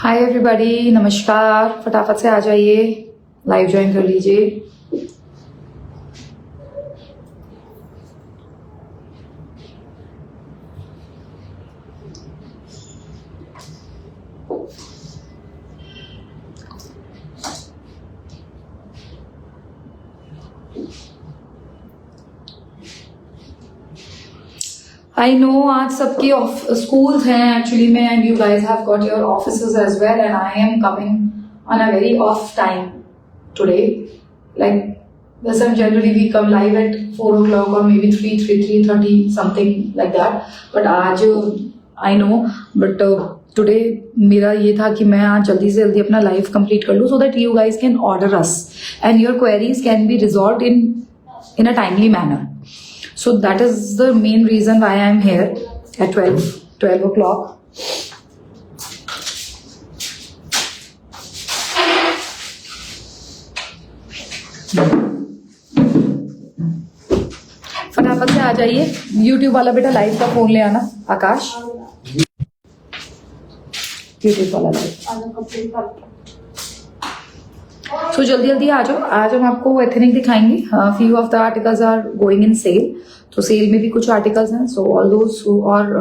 Hi everybody, नमस्कार। फटाफट से आ जाइए, लाइव ज्वाइन कर लीजिए। आई नो आज सबकी स्कूल्स हैं एक्चुअली में, and you guys have got your offices as well, and I am coming on a very of time today. Like वैसे generally we come live at 4 o'clock और maybe 3:30 something like that, but आज I no, but today मेरा ये था कि मैं आज जल्दी से जल्दी अपना लाइव कंप्लीट कर लूँ so that you guys can order us and your queries can be resolve in a timely manner. So that is the main reason why I am here at 12 o'clock. फटाफट से आ जाइए। YouTube वाला बेटा live का phone ले आना, आकाश। YouTube वाला live. सो जल्दी जल्दी आ जाओ। आज हम आपको एथनिक दिखाएंगे। Few of the articles are going in sale, तो सेल में भी कुछ आर्टिकल्स हैं। सो ऑल दोस और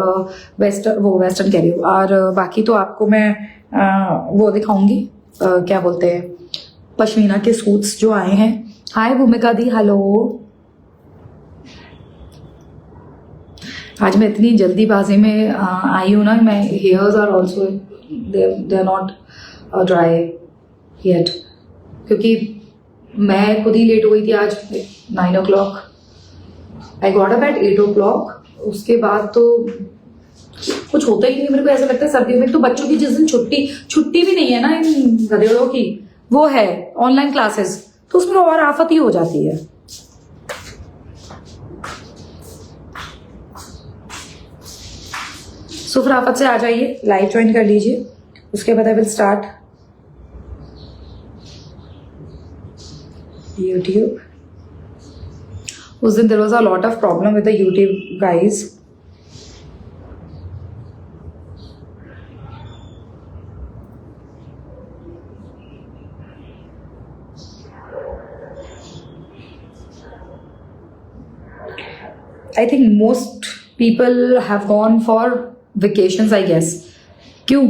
वेस्टर्न कह रही हूँ, और बाकी तो आपको मैं वो दिखाऊंगी, क्या बोलते हैं, पश्मीना के सूट्स जो आए हैं। हाय भूमिका दी, हेलो। आज मैं इतनी जल्दीबाजी में आई हूँ ना, मैं hairs are also they are not dry yet, क्योंकि मैं खुद ही लेट हो गई थी आज 9 o'clock। I got up at 8 o'clock। उसके बाद तो कुछ होता ही नहीं। मेरे को ऐसा लगता है सर्दियों में तो बच्चों की जिस दिन छुट्टी भी नहीं है ना इन गधेड़ों की, वो है ऑनलाइन क्लासेस, तो उसमें और आफत ही हो जाती है। सो फटाफट से आ जाइए, लाइव ज्वाइन कर लीजिए, उसके बाद आई विल स्टार्ट YouTube. उस दिन there was a lot of problem with the YouTube guys. I think most people have gone for vacations, I guess. क्यों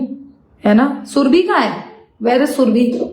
है ना? सुरभि कहाँ है? Where is Surabhi?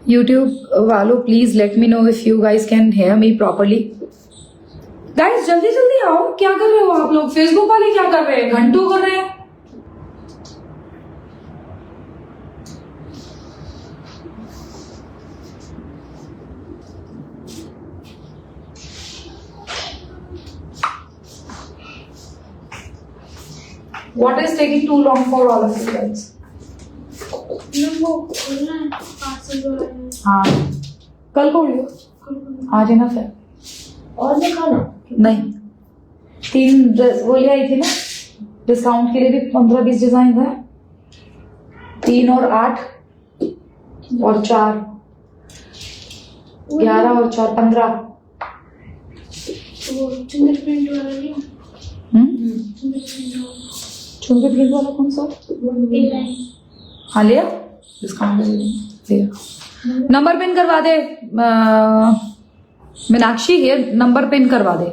YouTube वालों please let me know if you guys can hear me properly. Guys जल्दी जल्दी आओ, क्या कर रहे हो आप लोग? फेसबुक वाले क्या कर रहे हैं? घंटों कर रहे हैं। What is taking too long for all of you guys? हाँ, कल खोल लो, आज है ना फिर। और दिखाना नहीं, 3 ड्रेस वो ले आई थी ना, डिस्काउंट के लिए भी 15-20 डिजाइन है। 3 और 8 और 4, 11 और 4 15। चुंदर प्रिंट वाला कौन सा? हाँ लिया, डिस्काउंट लिया। नंबर पिन करवा दे मीनाक्षी, हेयर नंबर पिन करवा दे।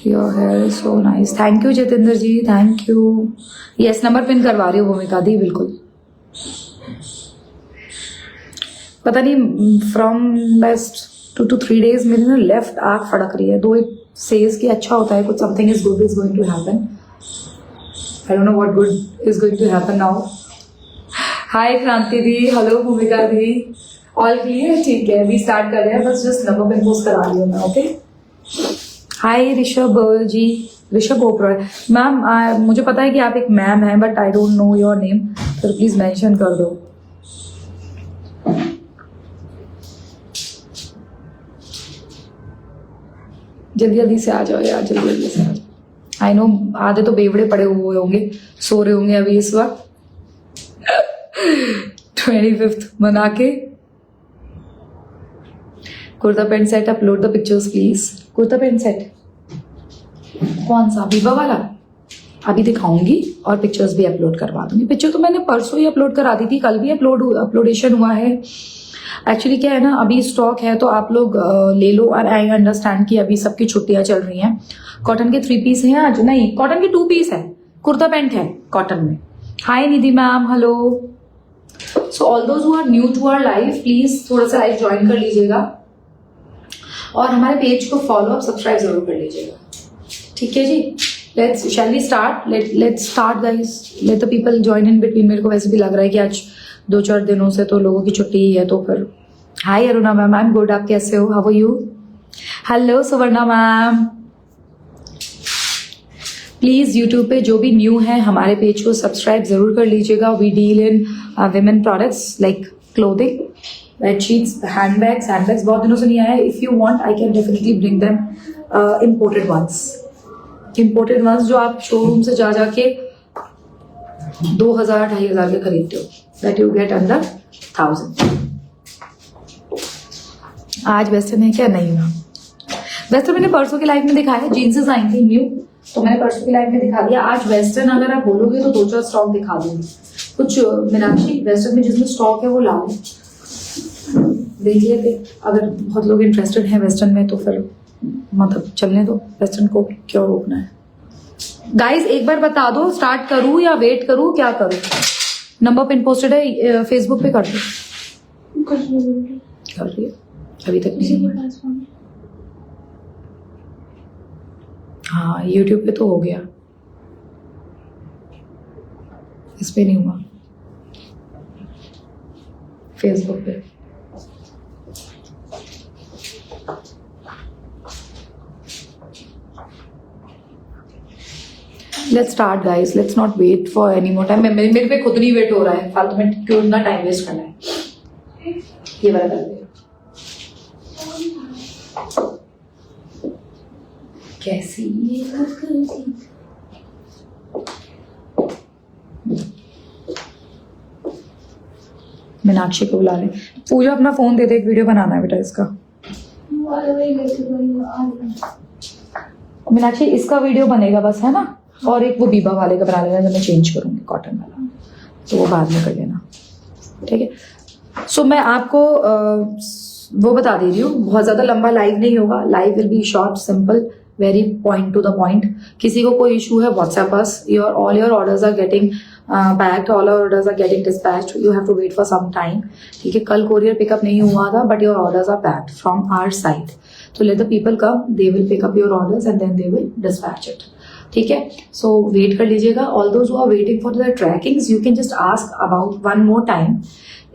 Your hair is so nice, thank you Jitendra ji, thank you. Yes, number pin करवा रही हूँ भूमिका दी, बिल्कुल। पता नहीं फ्रॉम लास्ट 2 to 3 days मेरी ना लेफ्ट आंख फड़क रही है। दो इट सेज कि अच्छा होता है, कुछ something is good is going to happen. I don't know what good is going to happen now. Hi Kranti di, hello भूमिका दी, ऑल क्लियर? ठीक है, अभी स्टार्ट कर रहे हैं, बस जस्ट नंबर पिन पोस्ट करा रही हूँ मैं। ओके, हाय ऋषभ जी, ऋषभ ओपरॉय मैम। मुझे पता है कि आप एक मैम हैं, but I don't know your name, तो प्लीज मेंशन कर दो। जल्दी जल्दी से आ जाओ यार, जल्दी जल्दी से आ जाओ। आई नो आधे तो बेवड़े पड़े हुए होंगे, सो रहे होंगे अभी इस वक्त 25th मना के। Kurta pant set upload the pictures please. Kurta pant set कौन सा, बीबा वाला? अभी दिखाऊंगी और पिक्चर्स भी अपलोड करवा दूंगी। पिक्चर तो मैंने परसों ही अपलोड करा दी थी, कल भी अपलोडेशन हुआ है। एक्चुअली क्या है ना, अभी स्टॉक है तो आप लोग ले लो। और आई अंडरस्टैंड कि अभी सबकी छुट्टियां चल रही हैं। कॉटन के 3 पीस हैं आज, नहीं कॉटन के 2 पीस है, कुर्ता पैंट है कॉटन में। Hi Nidhi ma'am, hello. So all those who are new to our live, please थोड़ा सा लाइव ज्वाइन कर लीजिएगा और हमारे पेज को फॉलो और सब्सक्राइब जरूर कर लीजिएगा, ठीक है जी। shall we start? Let's start guys. Let the people join in between. मेरे को वैसे भी लग रहा है कि आज 2-4 दिनों से तो लोगों की छुट्टी ही है, तो फिर hi Aruna ma'am, I am good, आप कैसे हो? How are you? Hello Suvarna ma'am. Please YouTube पे जो भी न्यू है हमारे पेज को सब्सक्राइब जरूर कर लीजिएगा। We deal in women products like clothing, bedsheets, handbags बहुत दिनों से नहीं आया। If you want I can definitely bring them imported ones जो आप शोरूम से जा जाके 2000-2500 के खरीदते हो, दैट यू गेट अंडर 1000। आज वेस्टर्न है क्या? नहीं हुआ वेस्टर्न, मैंने परसों के लाइव में दिखाया। जीन्सेस आई थी न्यू, तो मैंने परसों की लाइव में दिखा दिया। आज वेस्टर्न अगर आप बोलोगे तो 2-4 स्टॉक दिखा दूंगी। कुछ मीनाक्षी वेस्टर्न में जिसमें स्टॉक है वो ला लो, देख लेते। अगर बहुत लोग इंटरेस्टेड हैं वेस्टर्न में तो फिर मतलब चलने दो, वेस्टर्न को क्यों रोकना है। गाइज एक बार बता दो, स्टार्ट करूं या वेट करूं, क्या करूं? नंबर पिन पोस्टेड है फेसबुक पे, कर दो। कर रही है अभी तक नहीं। हाँ यूट्यूब पे तो हो गया, इस पे नहीं हुआ, फेसबुक पे। Let's start guys, let's not wait for any more time. मेरे पे खुद नहीं वेट हो रहा है, फालतू में क्यों इतना टाइम वेस्ट करना है। ये वाला कर दे। कैसी ये मीनाक्षी को बुला रहे। पूजा अपना फोन दे दे, एक वीडियो बनाना है बेटा इसका। मीनाक्षी इसका वीडियो बनेगा बस, है ना? और एक वो बीबा वाले का बना लेना, जब मैं चेंज करूंगी कॉटन वाला, तो वो बाद में कर लेना, ठीक है। सो मैं आपको वो बता दे रही हूँ, बहुत ज्यादा लंबा लाइव नहीं होगा। Live will be short, simple, very point to the point. किसी को कोई इशू है WhatsApp us, all your orders are getting packed, all orders are getting dispatched, you have to wait for some time, ठीक है। कल courier pickup नहीं हुआ था, but your orders are packed from our side, तो let the people come, they will pick up your orders and then they will dispatch it, ठीक है। So wait कर लीजिएगा। All those who are waiting for the trackings, you can just ask about one more time.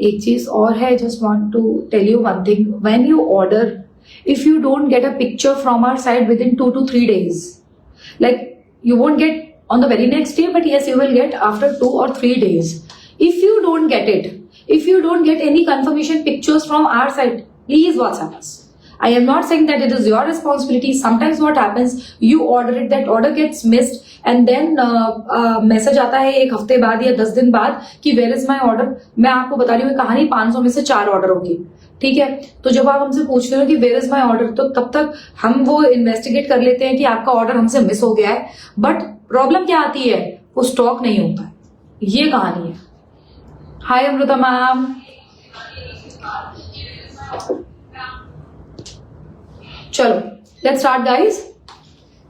एक चीज और है, just want to tell you one thing, when you order, if you don't get a picture from our side within 2 to 3 days, like you won't get on the very next day, but yes, you will get after 2 or 3 days. If you don't get it, if you don't get any confirmation pictures from our side, please WhatsApp us. I am not saying that it is your responsibility. Sometimes what happens, you order it, that order gets missed, and then message आता है 1 हफ्ते बाद या 10 दिन बाद कि where is my order। मैं आपको बता रही हूँ कहानी, 500 में से 4 ऑर्डर होगी, ठीक है। तो जब आप हमसे पूछते हो कि वेयर इज माई ऑर्डर, तो तब तक हम वो इन्वेस्टिगेट कर लेते हैं कि आपका ऑर्डर हमसे मिस हो गया है, बट प्रॉब्लम क्या आती है, वो स्टॉक नहीं होता है, ये कहानी है। हाय अमृता मैम, चलो let's start guys.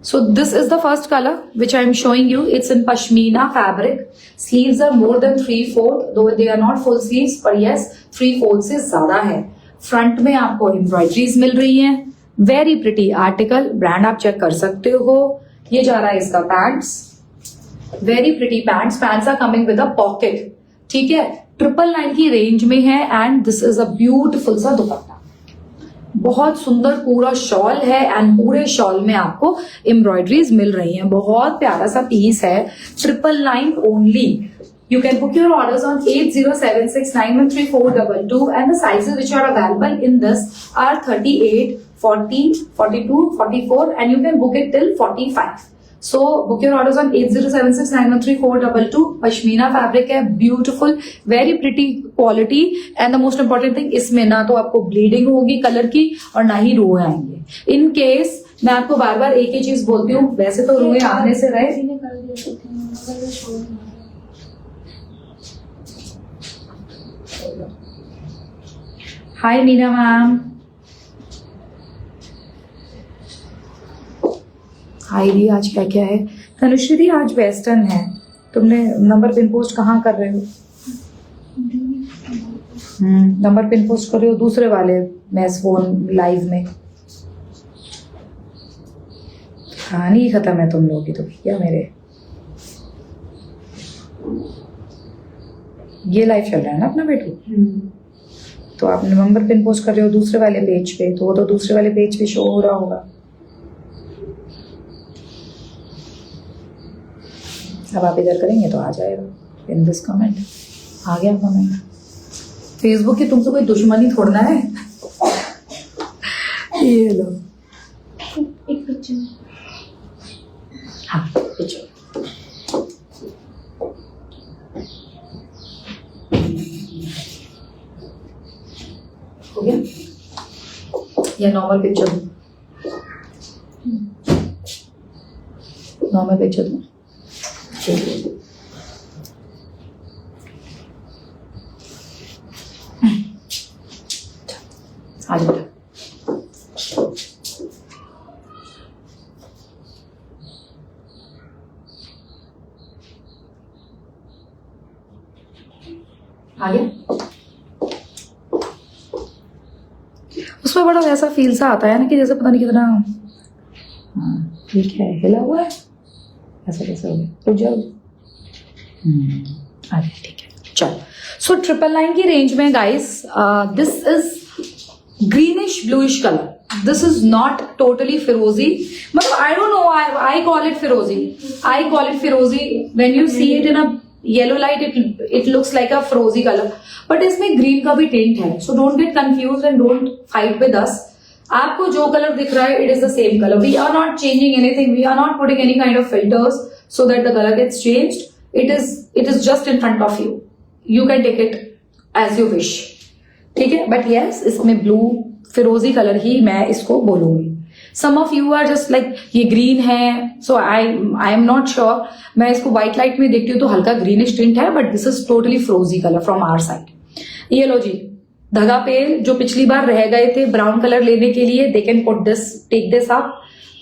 So this is the first color which I am showing you. It's in pashmina fabric. Sleeves are more than 3/4, though they are not full sleeves, but yes 3/4 से ज्यादा है। Front में आपको embroideries मिल रही हैं, very pretty article, brand आप check कर सकते हो। ये जा रहा है इसका pants, very pretty pants, pants are coming with a pocket, ठीक है। 999 की रेंज में है and this is a beautiful सा दुपट्टा, बहुत सुंदर पूरा शॉल है एंड पूरे शॉल में आपको एम्ब्रॉयडरीज मिल रही हैं, बहुत प्यारा सा पीस है। 999 only. You can book your orders on 8076913422 and the sizes which are available in this are 38, 40, 42, 44 and you can book it till 45. So book your orders on 8076913422. Pashmina fabric है, beautiful, very pretty quality and the most important thing, इसमें ना तो आपको bleeding होगी colour की और ना ही रोए आएंगे। इन केस मैं आपको बार बार एक ही चीज बोलती हूँ, वैसे तो रोए आने से रहे। हाय मीना मैम, हाय दी, आज क्या क्या है? तनुश्री दी आज वेस्टर्न है। तुमने नंबर पिन पोस्ट कहाँ कर रहे हो? नंबर पिन पोस्ट कर रहे हो दूसरे वाले मैस फोन लाइव में। कहानी खत्म है तुम लोगों की तो भैया मेरे। ये लाइव चल रहा है ना अपना बेटू, तो आप नंबर पिन पोस्ट कर रहे हो दूसरे वाले पेज पे, तो वो तो दूसरे वाले पेज पे शो हो रहा होगा। अब आप इधर करेंगे तो आ जाएगा इन दिस कमेंट। आ गया कमेंट। फेसबुक की तुमसे कोई दुश्मनी थोड़ना है। ये लो एक पिक्चर। हाँ पिक्चर। हो गया या नॉर्मल पिक्चर? नॉर्मल पिक्चर दो। आ जाओ। आ गया। उसमें बड़ा वैसा फील सा आता है ना कि जैसे पता नहीं कितना। हाँ ठीक है, हिला हुआ है ऐसा कैसे हो गया? रुक जाओ। अरे ठीक है चलो। सो 999 की रेंज में guys, this is greenish bluish colour. This is not totally फिरोजी, मतलब I don't know, I call it फिरोजी। आई कॉल इट फिरोजी when you see it in a yellow light, it looks like a फिरोजी colour, but इसमें green का भी tint है। So don't get confuse and don't fight with us. आपको जो colour दिख रहा है, it is the same colour. We are not changing anything, we are not putting any kind of filters so that the color gets changed. It is just in front of you. You can take it as you wish. ठीक है, but yes, इसमें blue फिरोजी colour ही मैं इसको बोलूंगी। Some of you are just like ये green है, so I am not sure. मैं इसको व्हाइट लाइट में देखती हूँ तो हल्का ग्रीनिश टिंट है, but this is totally फिरोजी कलर from our side. ये लो जी, धागा पेल जो पिछली बार रह गए थे ब्राउन कलर लेने के लिए, they can put this, take this up.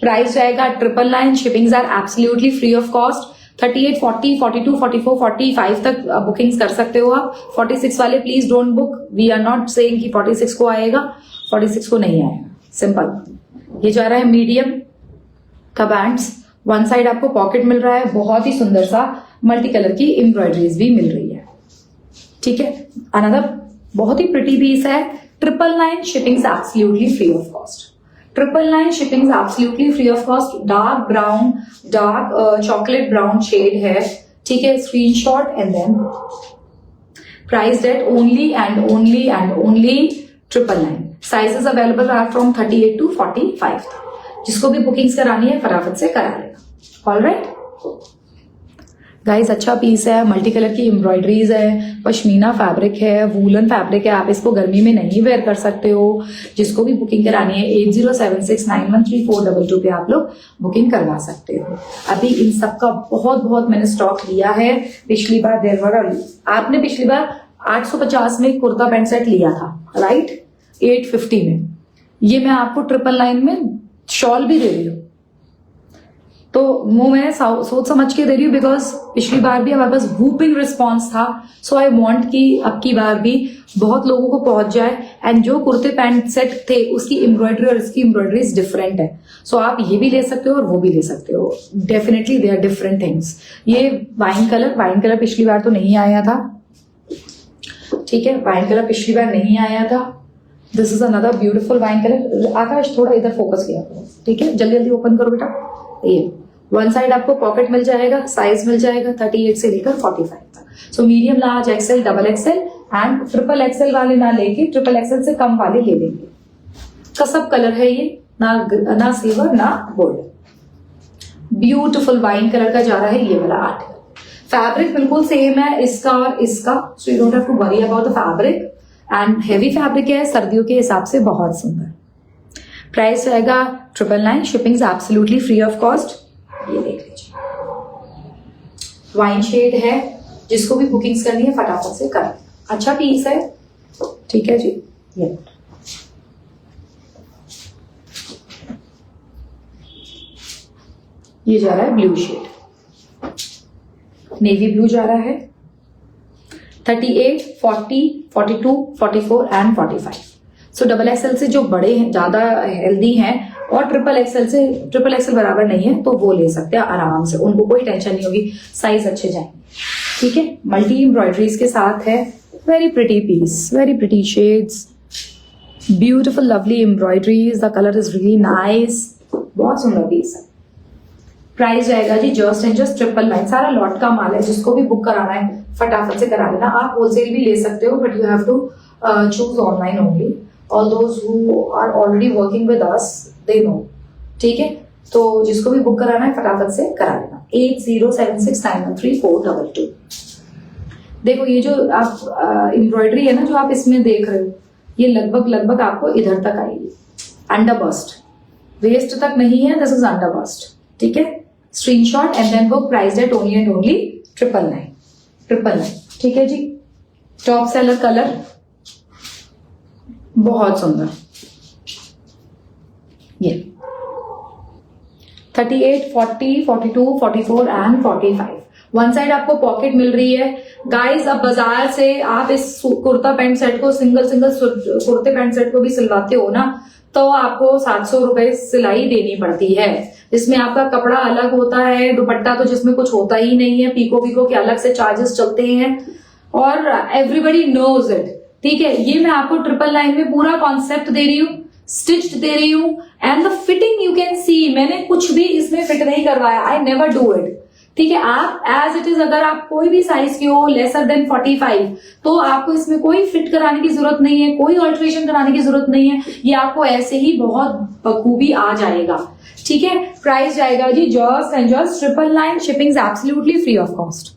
Price जाएगा 999। Shippings are absolutely free of cost. 38, 40, 42, 44, 45 तक बुकिंग्स कर सकते हो आप। 46 वाले please don't book. We are not saying कि 46 को आएगा, 46 को नहीं आएगा, सिंपल। ये जा रहा है मीडियम का बैंड्स। वन साइड आपको पॉकेट मिल रहा है, बहुत ही सुंदर सा मल्टी कलर की एम्ब्रॉयडरीज भी मिल रही है। ठीक है, अनदर बहुत ही प्रिटी पीस है। 999 shippings absolutely free of cost. 999 shipping is absolutely free of cost. Dark brown, dark chocolate brown shade है, ठीक है। Screenshot and then priced at only and only and only 999. Sizes available are from 38 to 45. जिसको भी bookings करानी है फटाफट से करा लेना। All right? गाइस अच्छा पीस है, मल्टी कलर की एम्ब्रॉयडरीज है, पश्मीना फैब्रिक है, वूलन फैब्रिक है। आप इसको गर्मी में नहीं वेयर कर सकते हो। जिसको भी बुकिंग करानी है 8076913422 पे आप लोग बुकिंग करवा सकते हो। अभी इन सब का बहुत बहुत मैंने स्टॉक लिया है। पिछली बार आपने पिछली बार 850 में कुर्ता पैंट सेट लिया था, राइट? 850 में। ये मैं आपको 999 में शॉल भी दे रही हूँ। तो वो मैं सोच समझ के दे रही हूँ, बिकॉज पिछली बार भी हमारे पास वूपिंग रिस्पॉन्स था। सो आई वांट कि अब की बार भी बहुत लोगों को पहुंच जाए। एंड जो कुर्ते पैंट सेट थे उसकी एम्ब्रॉयडरी और इसकी एम्ब्रॉयडरी डिफरेंट है। सो आप ये भी ले सकते हो और वो भी ले सकते हो। Definitely they are different things. ये वाइन कलर पिछली बार तो नहीं आया था, ठीक है। वाइन कलर पिछली बार नहीं आया था। This is another beautiful wine colour. Akash थोड़ा इधर फोकस किया करो, ठीक है। जल्दी जल्दी ओपन करो बेटा। ये वन साइड आपको पॉकेट मिल जाएगा, साइज मिल जाएगा 38 से लेकर 45 तक। So medium, large, XL, double XL and triple XL वाले ना लेके ट्रिपल एक्सेल से कम वाले ले लेंगे। कसब कलर है ये, ना सिल्वर ना गोल्ड, ब्यूटीफुल वाइन कलर का जा रहा है ये वाला आर्टिकल। फैब्रिक बिल्कुल सेम है इसका और इसका, so you don't have to worry about the fabric, and heavy fabric है, सर्दियों के हिसाब से बहुत सुंदर। प्राइस रहेगा 999, shipping is absolutely free of cost. ये देख लीजिए, वाइन शेड है, जिसको भी बुकिंग्स करनी है फटाफट से कर, अच्छा पीस है, ठीक है जी। ये जा रहा है ब्लू शेड, नेवी ब्लू जा रहा है। 38, 40, 42, 44 एंड 45। सो डबल एक्सएल से जो बड़े हैं, ज्यादा हेल्दी हैं, और ट्रिपल एक्सएल से, ट्रिपल एक्सएल बराबर नहीं है तो वो ले सकते हैं आराम से, उनको कोई टेंशन नहीं होगी, साइज अच्छे जाएंगे, ठीक है। मल्टी एम्ब्रॉयडरीज के साथ है, very pretty piece, very pretty shades, beautiful lovely embroideries, the colour is really nice, बहुत सुंदर पीस है। प्राइस जाएगा जी जस्ट एंड जस्ट 999। सारा लॉट का माल है, जिसको भी बुक कराना है फटाफट से करा लेना। आप होलसेल भी ले सकते हो, but you have to choose online only. All those who are already working with us they know, ठीक है। तो जिसको भी बुक कराना है फटाफट से करा लेना। 8076913422। देखो ये जो आप एम्ब्रॉयडरी है ना, जो आप इसमें देख रहे हो, ये लगभग आपको इधर तक आएगी, अंडर बस्ट, वेस्ट तक नहीं है, दिस इज अंडर बस्ट, ठीक है। स्क्रीनशॉट एंड देन वो price at only and only 999, ठीक है जी। टॉप सेलर कलर बहुत सुंदर, ये 38, 40, 42, 44 एंड 45। वन साइड आपको पॉकेट मिल रही है गाइस। अब बाजार से आप इस कुर्ता पैंट सेट को, सिंगल कुर्ते पैंट सेट को भी सिलवाते हो ना, तो आपको 700 रुपए सिलाई देनी पड़ती है, जिसमें आपका कपड़ा अलग होता है, दुपट्टा तो जिसमें कुछ होता ही नहीं है, पीको के अलग से चार्जेस चलते हैं, और एवरीबडी नोज इट, ठीक है। ये मैं आपको 999 में पूरा कॉन्सेप्ट दे रही हूँ, स्टिच्ड दे रही हूँ, and the fitting you can see, मैंने कुछ भी इसमें फिट नहीं करवाया, आई नेवर डू इट, ठीक है। आप एज इट इज, अगर आप कोई भी साइज के हो लेसर देन 45, तो आपको इसमें कोई फिट कराने की जरूरत नहीं है, कोई ऑल्ट्रेशन कराने की जरूरत नहीं है, ये आपको ऐसे ही बहुत बखूबी आ जाएगा, ठीक है। प्राइस जाएगा जी just and just 999, shipping is absolutely free of cost.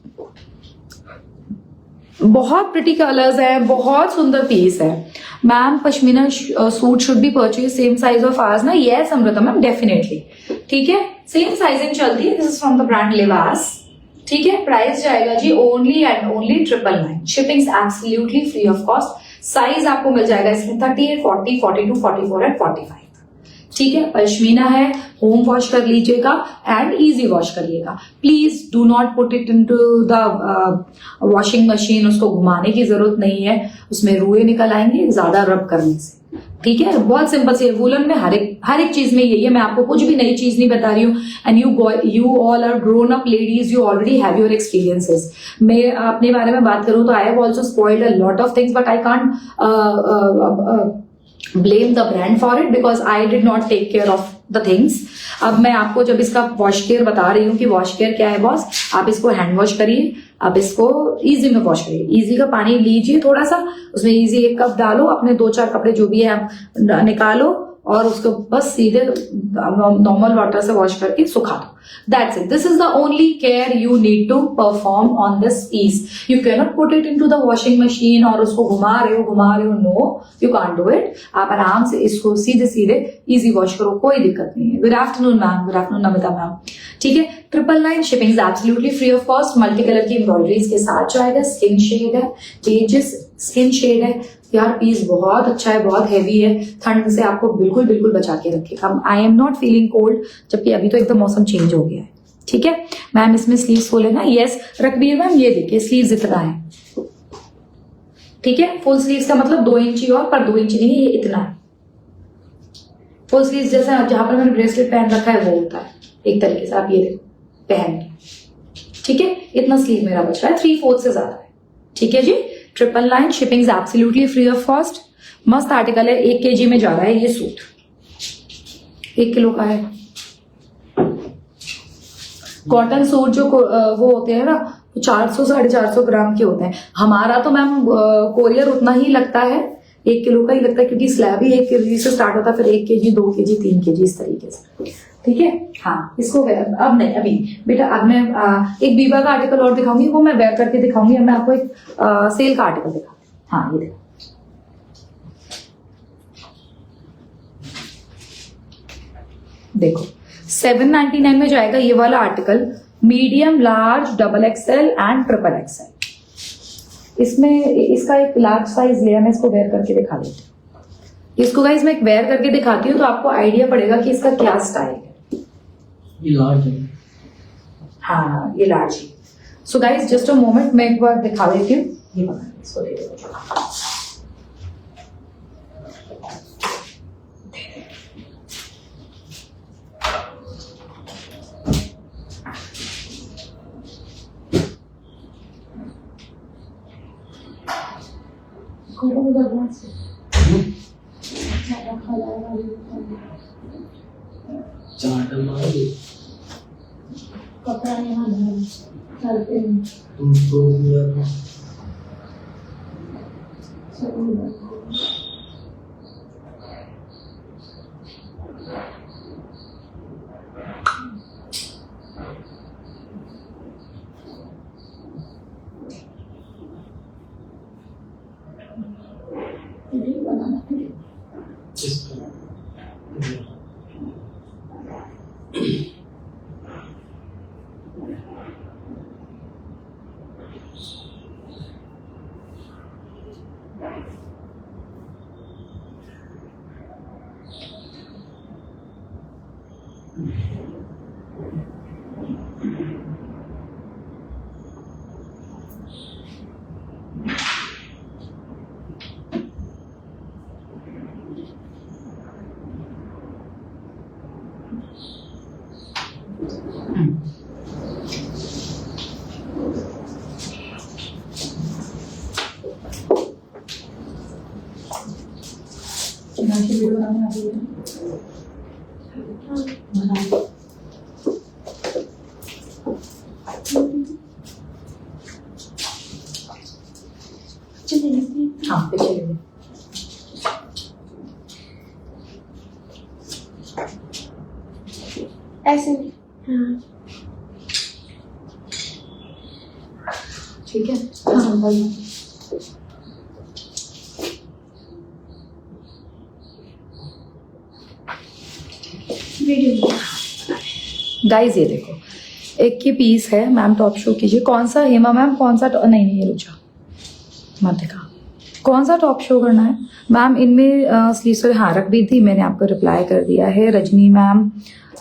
बहुत प्रिटी कलर्स है, बहुत सुंदर पीस है। Ma'am pashmina suit should be purchase same size of ours ना? यस अमृता मैम, डेफिनेटली, ठीक है, सेम साइजिंग चलती है। This is from the brand Libas, ठीक है। प्राइस जाएगा जी only and only 999, shipping is absolutely free of cost. Size आपको मिल जाएगा इसमें 38, 40, 42, 44 एंड 45, ठीक है। पश्मीना है, होम वॉश कर लीजिएगा एंड इजी वॉश करिएगा। Please do not put it into the washing machine, उसको घुमाने की जरूरत नहीं है, उसमें रुए निकल आएंगे ज्यादा रब करने से, ठीक है। बहुत सिंपल सी है, वुलन में हर एक चीज में यही है, मैं आपको कुछ भी नई चीज नहीं बता रही हूँ। And you all are grown up ladies, you already have your experiences. मैं अपने बारे में बात करूं तो I have also spoiled a lot of things, but I can't blame the brand for it because I did not take care of the things. अब मैं आपको जब इसका वॉश केयर बता रही हूँ कि वॉश केयर क्या है बॉस, आप इसको हैंड वॉश करिए, आप इसको इजी में वॉश करिए। इजी का पानी लीजिए थोड़ा सा, उसमें इजी 1 कप डालो, अपने 2-4 कपड़े जो भी है आप निकालो, और उसको बस सीधे नॉर्मल वाटर से वॉश करके सुखा दो। That's it. This is the only care you need to perform on this piece. You cannot put it into the washing machine और उसको घुमा रहे हो, no, you can't do it. आप आराम से इसको सीधे इजी वॉश करो, कोई दिक्कत नहीं है। Good afternoon ma'am, good afternoon Namita ma'am, ठीक है। 999, shipping is absolutely free of cost. Multi colour की एम्ब्रॉयडरीज के साथ जाएगा, स्किन शेड है, पेजेस स्किन शेड है यार। पीस बहुत अच्छा है, बहुत हैवी है, ठंड से आपको बिल्कुल बचा के रखेगा। I am not feeling cold, जबकि अभी तो एकदम मौसम चेंज हो गया है, ठीक है। मैम इसमें स्लीव्स खोले ना? यस रकबीर मैम, ये देखिए स्लीव्स इतना है, ठीक है। फुल स्लीव्स का मतलब 2 इंची और, पर 2 इंची नहीं, ये इतना है। फुल स्लीव्स जैसे जहां पर मैंने ब्रेसलेट पहन रखा है वो होता है एक तरीके से, आप ये पहन के, ठीक है। इतना स्लीव मेरा बच रहा है, 3/4 से ज्यादा है, ठीक है जी। 999, shipping is absolutely free of cost. मस्त आर्टिकल है, 1 kg में जा रहा है ये सूट, 1 किलो का है। कॉटन सूट जो वो होते हैं ना, 400-450 ग्राम के होते हैं। हमारा तो मैम कोरियर उतना ही लगता है, 1 किलो का ही लगता है, क्योंकि स्लैब ही 1 केजी से स्टार्ट होता है, फिर 1 केजी 2 केजी 3 केजी इस तरीके से। ठीक है, हाँ इसको वेयर अब नहीं, अभी बेटा अब मैं एक बीबा का आर्टिकल और दिखाऊंगी, वो मैं वेयर करके दिखाऊंगी। अब मैं आपको एक सेल का आर्टिकल दिखा, हाँ ये देखो, देखो 799 में जाएगा ये वाला article, medium, large, double XL and triple XL. इसमें इसका एक लार्ज साइज लिया, मैं इसको वेयर करके दिखा देती हूँ। इसको गाइस मैं एक वेयर करके दिखाती हूँ तो आपको आइडिया पड़ेगा कि इसका क्या स्टाइल है। ये लार्ज है। हाँ ये लार्ज है। So guys just a moment, मैं एक बार दिखा देती हूँ। ये बना, इसको दे दो। चार्ट मारो कपड़ा यहाँ धर चलते हैं तुम तो हाँ पिछले ऐसे नहीं। हाँ ठीक है, हाँ वीडियो गाइस ये देखो, एक की पीस है। मैम टॉप शो कीजिए, कौन सा हेमा मैम, कौन सा नहीं नहीं ये रुचा मत दिखा, कौन सा टॉप शो करना है मैम? इनमें स्लीव्स हाँ रख भी थी, मैंने आपको रिप्लाई कर दिया है। रजनी मैम,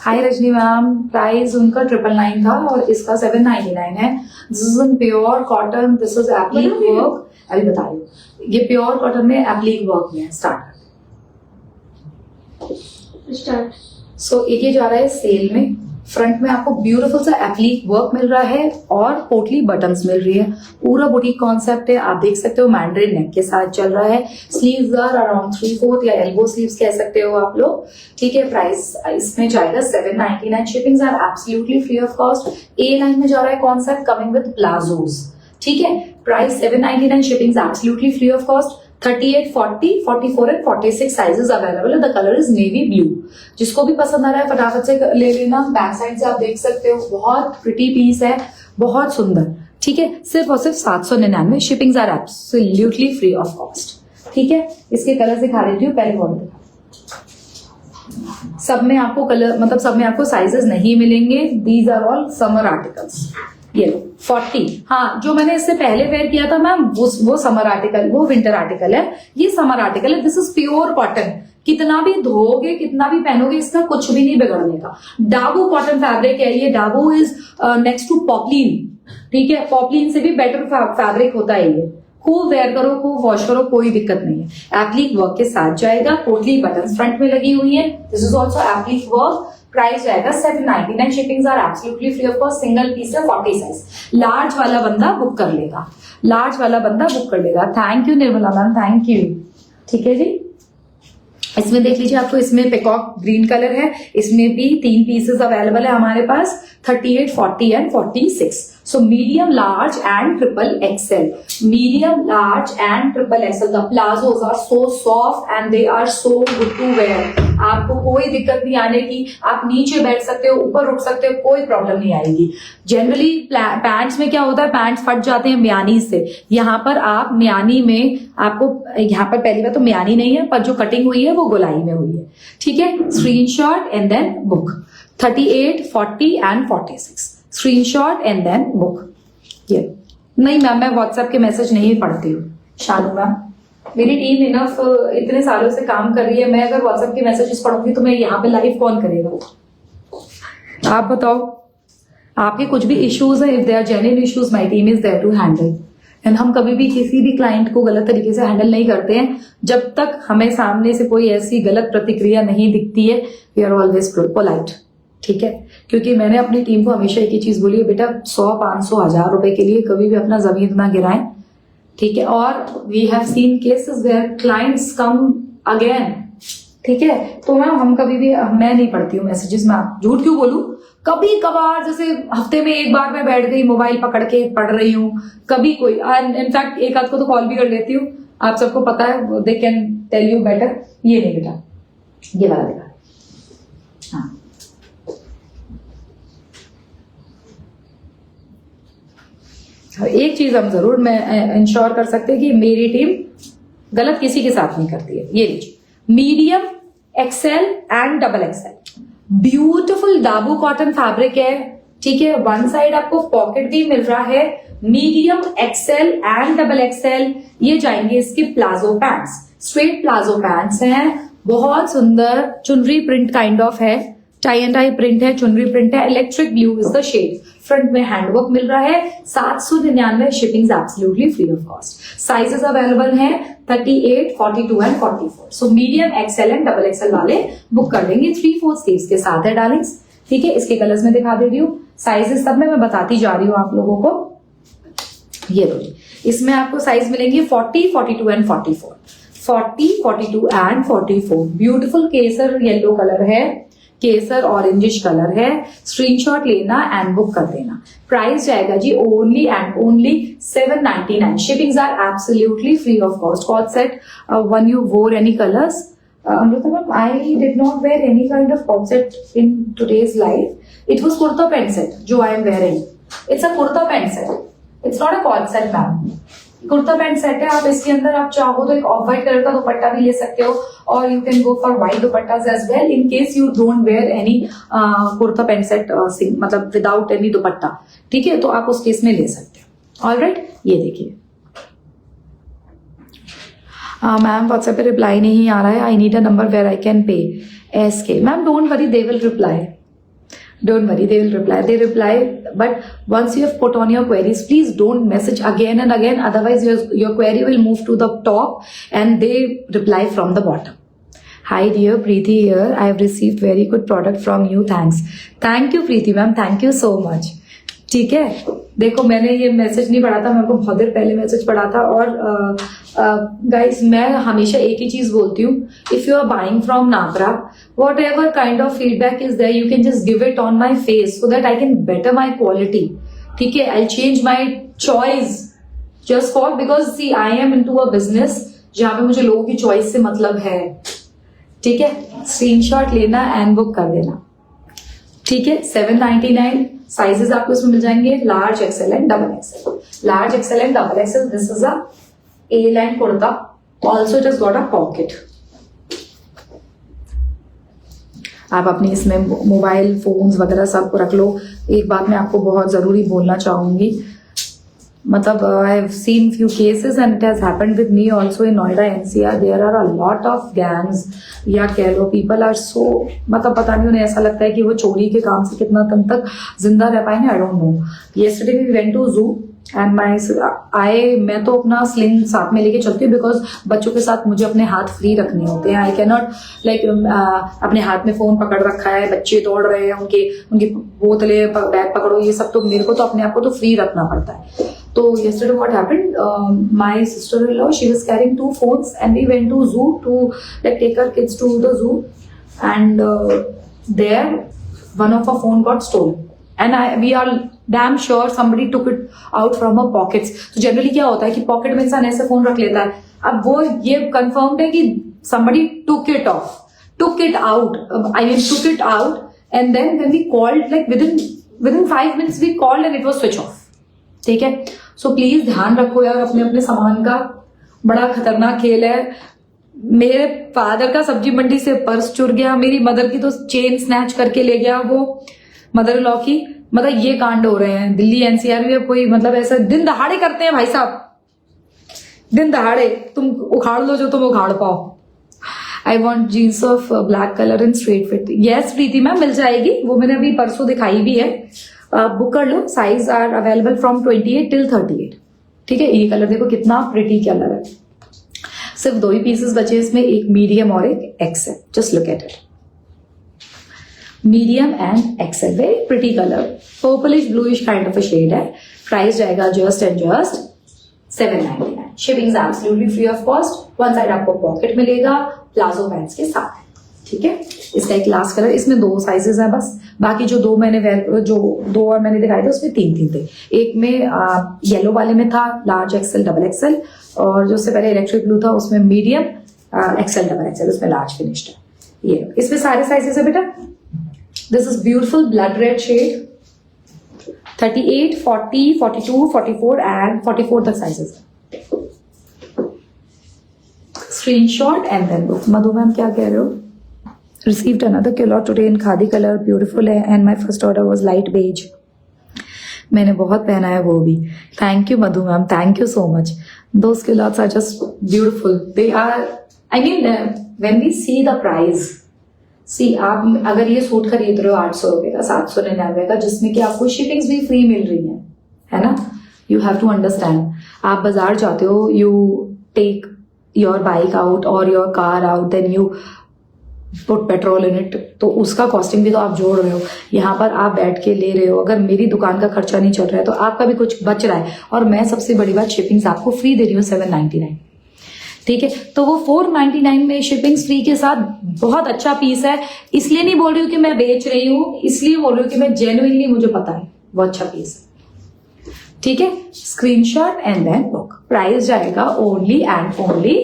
हाय रजनी मैम, प्राइस उनका 999 था और इसका 799 है। This is in pure cotton, this is applique work. अभी बता रही हूँ, ये प्योर कॉटन में एप्लिक वर्क में स्टार्ट। सो ये जा रहा है सेल में। फ्रंट में आपको ब्यूटीफुल सा एप्लिक वर्क मिल रहा है और पोटली बटन्स मिल रही है। पूरा बुटीक कॉन्सेप्ट है, आप देख सकते हो मैंड्रिन नेक के साथ चल रहा है। स्लीव्स आर अराउंड 3/4 या एल्बो स्लीव्स कह सकते हो आप लोग। ठीक है, प्राइस इसमें जाएगा 799। Shippings are absolutely free of cost. A line में जा रहा है कॉन्सेप्ट कमिंग विद प्लाजोज। ठीक है, price 799, shippings absolutely free of cost. 38, 40, 44 and 46 sizes available है। The colour is navy blue. जिसको भी पसंद आ रहा है फटाफट से ले लेना। बैक साइड से आप देख सकते हो, बहुत प्रिटी पीस है, बहुत सुंदर। ठीक है, सिर्फ और सिर्फ 799। Shippings are absolutely free of cost. ठीक है, इसके कलर दिखा देती हूँ। पहले कौन दिखा, सब में आपको कलर मतलब सब में आपको साइजेस नहीं मिलेंगे। These are all summer articles. ये लो 40, हाँ जो मैंने इससे पहले वेयर किया था मैम वो समर आर्टिकल, वो विंटर आर्टिकल है। ये समर आर्टिकल है। This is pure cotton. कितना भी धोगे, कितना भी पहनोगे, इसका कुछ भी नहीं बिगड़ने का। डाबू कॉटन फैब्रिक है ये। Dabu is next to poplin. ठीक है, पॉपलिन से भी बेटर फैब्रिक होता है ये। खूब वेयर करो, खूब वॉश करो, कोई दिक्कत नहीं है। एप्लिक वर्क के साथ जाएगा। पोटली बटन फ्रंट में लगी हुई है। This is also applique work. Price जाएगा 799। Shippings are absolutely free of cost. Single piece है 40 साइज। लार्ज वाला बंदा बुक कर लेगा, लार्ज वाला बंदा बुक कर लेगा। Thank you Nirmala ma'am, thank you. ठीक है जी, इसमें देख लीजिए, आपको इसमें पिकॉक ग्रीन कलर है। इसमें भी 3 पीसेस अवेलेबल है हमारे पास, 38, 40 and 46। So medium, large and triple XL. Medium, large and triple XL. The plazos are so soft and they are so good to wear. आपको कोई दिक्कत नहीं आने की, आप नीचे बैठ सकते हो, ऊपर रुक सकते हो, कोई प्रॉब्लम नहीं आएगी. जनरली पैंट्स में क्या होता है, पैंट्स फट जाते हैं म्यानी से. यहाँ पर आप म्यानी में आपको, यहाँ पर पहली बार तो म्यानी नहीं है, पर जो कटिंग हुई है वो गोलाई में हुई है. ठीक है. Screenshot and then book. 38, 40 and 46. Screenshot and then book. ये नहीं मैम, मैं व्हाट्सएप के मैसेज नहीं पढ़ती हूँ. शानू मैम, मेरी टीम इनफ इतने सालों से काम कर रही है. मैं अगर व्हाट्सएप के मैसेजेस पढ़ूंगी तो मैं यहाँ पे लाइव कौन करेगा? आप बताओ. आपके कुछ भी इश्यूज है, if they are genuine issues, my team is there to handle. And हम कभी भी किसी भी क्लाइंट को गलत तरीके से हैंडल नहीं करते हैं जब तक हमें सामने से कोई ऐसी गलत प्रतिक्रिया नहीं दिखती है. We are always polite. ठीक है. क्योंकि मैंने अपनी टीम को हमेशा एक ही चीज बोली है, बेटा 100, 500, 1000 रुपए के लिए कभी भी अपना जमीन ना गिराएं. ठीक है. और we have seen cases where clients come again. ठीक है. तो मैम हम कभी भी, मैं नहीं पढ़ती हूँ मैसेजेस में. आप झूठ क्यों बोलूं? कभी कभार, जैसे हफ्ते में एक बार मैं बैठ गई, मोबाइल पकड़ के पढ़ रही हूँ. कभी कोई, इनफैक्ट एक आध को तो कॉल भी कर लेती हूँ. आप सबको पता है, they can tell you better. ये नहीं बेटा, ये वाला देखा. हाँ. एक चीज हम जरूर मैं इंश्योर कर सकते हैं कि मेरी टीम गलत किसी के साथ नहीं करती है. ये लीजिए, medium, XL and double XL. Beautiful dabu cotton fabric है. ठीक है. वन साइड आपको पॉकेट भी मिल रहा है. Medium, XL and double XL. ये जाएंगे इसके palazzo pants. Straight palazzo pants हैं. बहुत सुंदर चुनरी प्रिंट काइंड ऑफ है. टाई एंड टाई प्रिंट है, चुनरी प्रिंट है. Electric blue is the shade. Front में हैंडवर्क मिल रहा है. 799. Shipping absolutely free of cost. Sizes available हैं 38, 42 and 44. So medium, XL and double XL वाले बुक कर लेंगे. 3/4 स्लीव्स के साथ है डार्लिंग्स. ठीक है. इसके कलर्स में दिखा दे रही हूँ. साइजेस सब में मैं बताती जा रही हूँ आप लोगों को. ये लो, इसमें आपको साइज मिलेंगे 40, 42 एंड 44. 40, 42 एंड 44. ब्यूटीफुल केसर येलो कलर है. केसर ऑरेंजिश कलर है. स्क्रीनशॉट लेना एंड बुक कर देना. प्राइस जाएगा जी only and only 799. Shippings are absolutely free of cost. Coord set one you wore any colours. Amrita ma'am, I did not wear any kind of corset set in today's live. It was kurta pant set, जो I am wearing. It's a kurta pant set. It's not a corset set ma'am. Kurta pant set है. आप इसके अंदर आप चाहो तो एक of white colour का दुपट्टा भी ले सकते हो, और you can go for white dupattas as well in case you don't wear any kurta pant set, मतलब विदाउट एनी दुपट्टा. ठीक है. तो आप उस केस में ले सकते हो. ऑलराइट. ये देखिए मैम, व्हाट्सएप पे रिप्लाई नहीं आ रहा है. I need a number where I can pay. Ask ma'am, don't worry, they will reply. Don't worry, they will reply. They reply, but once you have put on your queries, please don't message again and again. Otherwise, your query will move to the top and they reply from the bottom. Hi dear, Preeti here. I have received very good product from you. Thanks. Thank you, Preeti ma'am. Thank you so much. ठीक है. देखो, मैंने ये message नहीं पढ़ा था, मेरे को बहुत देर पहले मैसेज पढ़ा था. और गाइस, मैं हमेशा एक ही चीज बोलती हूँ, if you are buying from Nagra, whatever kind of feedback is there, you can just give it on my face so that I can better my quality. ठीक है. I change my choice just for, because see I am into a business जहां पे मुझे लोगों की choice से मतलब है. ठीक है. स्क्रीनशॉट लेना एंड बुक कर देना. ठीक है. 799. साइजेस आपको इसमें मिल जाएंगे large, XL and double XL. Large, XL and double XL. This is a A-line kurta. Also it has got a pocket. आप अपनी इसमें मोबाइल फोन्स वगैरह सब रख लो. एक बात मैं आपको बहुत जरूरी बोलना चाहूंगी, मतलब I have seen few cases and it has happened with me also in Noida NCR. There are a lot of gangs, या कह लो पीपल आर सो, मतलब पता नहीं उन्हें ऐसा लगता है कि वो चोरी के काम से कितना दिन तक जिंदा रह पाएंगे. I don't know. Yesterday we went to zoo and मैं तो अपना स्लिंग साथ में लेके चलती हूँ, बिकॉज बच्चों के साथ मुझे अपने हाथ फ्री रखने होते हैं. आई कैन नॉट लाइक अपने हाथ में फोन पकड़ रखा है, बच्चे दौड़ रहे हैं, उनकी बोतलें, बैग पकड़ो, ये सब तो मेरे को तो अपने आप को तो फ्री रखना पड़ता है. तो yesterday what happened, my sister-in-law, she was carrying 2 phones and we went to zoo to like take our kids to the zoo, and there one of our phone got stolen and we are damn sure somebody took it out from her pockets. तो generally क्या होता है कि pocket में इंसान ऐसे phone रख लेता है, अब वो ये कंफर्म्ड है कि somebody took it out, took it out, and then when we called, like within 5 minutes we called and it was switch off. ठीक है, सो प्लीज ध्यान रखो यार अपने अपने सामान का, बड़ा खतरनाक खेल है। मेरे फादर का सब्जी मंडी से पर्स चुर गया, मेरी मदर की तो चेन स्नैच करके ले गया वो मदर लॉ की। मतलब ये कांड हो रहे हैं दिल्ली एनसीआर में, कोई मतलब ऐसा दिन दहाड़े करते हैं भाई साहब, दिन दहाड़े। तुम उखाड़ लो जो तुम उखाड़ पाओ। I want jeans of black colour in straight fit. Yes Preeti ma'am मिल जाएगी, वो मैंने अभी परसों दिखाई भी है, बुक कर लो। Size are available from 28 till 38। ठीक है, ये कलर देखो कितना प्रिटी कलर है। सिर्फ 2 ही पीसेस बचे इसमें, एक मीडियम और एक XL. Just look at it, medium and XL, very pretty colour, purplish bluish kind of a shade है। प्राइस जाएगा just and just 799। Shipping is absolutely free of cost. One side आपको pocket मिलेगा palazzo pants के साथ। ठीक है, इसका एक लास्ट कलर, इसमें 2 साइजेस हैं बस, बाकी जो 2 और मैंने दिखाए थे उसमें 3 थे। एक में येलो वाले में था लार्ज एक्सेल डबल एक्सेल, और जो उससे पहले इलेक्ट्रिक ब्लू था उसमें मीडियम एक्सेल डबल एक्सेल, उसमें लार्ज फिनिश्ड है। ये इसमें सारे साइजेस है बेटा। This is beautiful blood red shade, 38, 40, 42, 44 and 44 तक साइजेस है। Screenshot and then book. Madhu ma'am क्या कह रहे हो? Received another culotte today in khadi color, beautiful है, and my first order was light beige. मैंने बहुत पहना है वो भी। Thank you Madhu ma'am, thank you so much. Those culottes are just beautiful. They are, I mean, when we see the price, see आप अगर ये सूट खरीद रहे हो 800 रुपए का, 799 का, जिसमें कि आपको शिपिंग्स भी फ्री मिल रही है ना? You have to understand. आप बाजार जाते हो, you take your bike out or your car out, then you put petrol in it, तो उसका कॉस्टिंग भी तो आप जोड़ रहे हो। यहाँ पर आप बैठ के ले रहे हो, अगर मेरी दुकान का खर्चा नहीं चल रहा है तो आपका भी कुछ बच रहा है। और मैं सबसे बड़ी बात, शिपिंग्स आपको फ्री दे रही हूँ 799। ठीक है, तो वो 499 में शिपिंग्स फ्री के साथ बहुत अच्छा पीस है। इसलिए नहीं बोल रही हूँ कि मैं बेच रही हूँ, इसलिए बोल रही हूँ कि मैं जेन्युइनली, मुझे पता है वो अच्छा पीस है। ठीक है, screenshot and then book. Price जाएगा only and only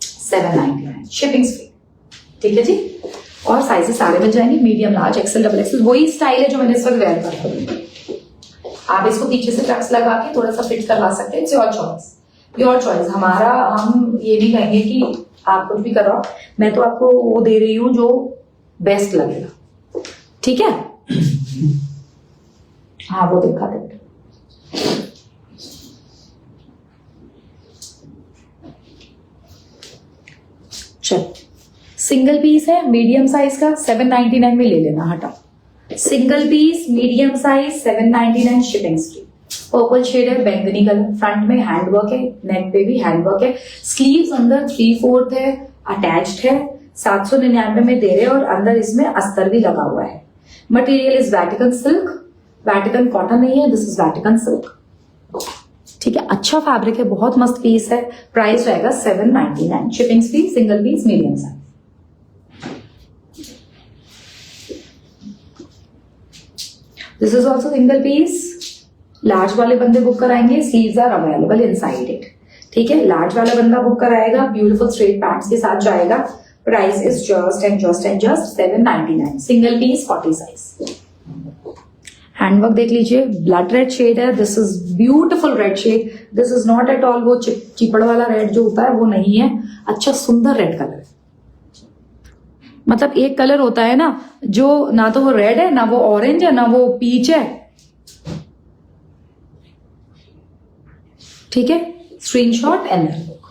799, shippings free. ठीक है जी, और साइजेस सारे मिल जाएंगे, medium large XL double XL. वही स्टाइल है जो मैंने इस वक्त वेयर करा है। आप इसको पीछे से टक्स लगा के थोड़ा सा फिट करवा सकते हैं। It's your choice, your choice. हमारा, हम ये नहीं कहेंगे कि आप कुछ भी करो, मैं तो आपको वो दे रही हूँ जो बेस्ट लगेगा। ठीक है, हाँ वो देखा दे। चल, सिंगल पीस है मीडियम साइज का, 799 में ले लेना। हटा, single piece medium size 799, shipping free. Purple shade है, बैंगनी कलर, फ्रंट में हैंडवर्क है, नेक पे भी हैंडवर्क है, स्लीव्स अंदर 3/4 है, अटैच्ड है, 799 में दे रहे हैं, और अंदर इसमें अस्तर भी लगा हुआ है। Material is Vatican silk, Vatican cotton नहीं है, दिस इज वैटिकन सिल्क। ठीक है, अच्छा फैब्रिक है, बहुत मस्त पीस है। प्राइस जाएगा 799, shipping free, single piece medium size. This is also single piece, large वाले बंदे बुक कराएंगे, sleeves are available inside it. ठीक है, लार्ज वाला बंदा बुक कराएगा, ब्यूटीफुल स्ट्रेट पैंट्स के साथ जाएगा। Price is just and just and just 799, single piece 40 size. Handwork देख लीजिए, ब्लड रेड शेड है, this is beautiful red shade. This is not at all वो चिपड़ वाला रेड जो होता है, वो नहीं है, अच्छा सुंदर रेड कलर है। मतलब एक कलर होता है ना, जो ना तो वो रेड है, ना वो ऑरेंज है, ना वो पीच है। ठीक है, screenshot and book.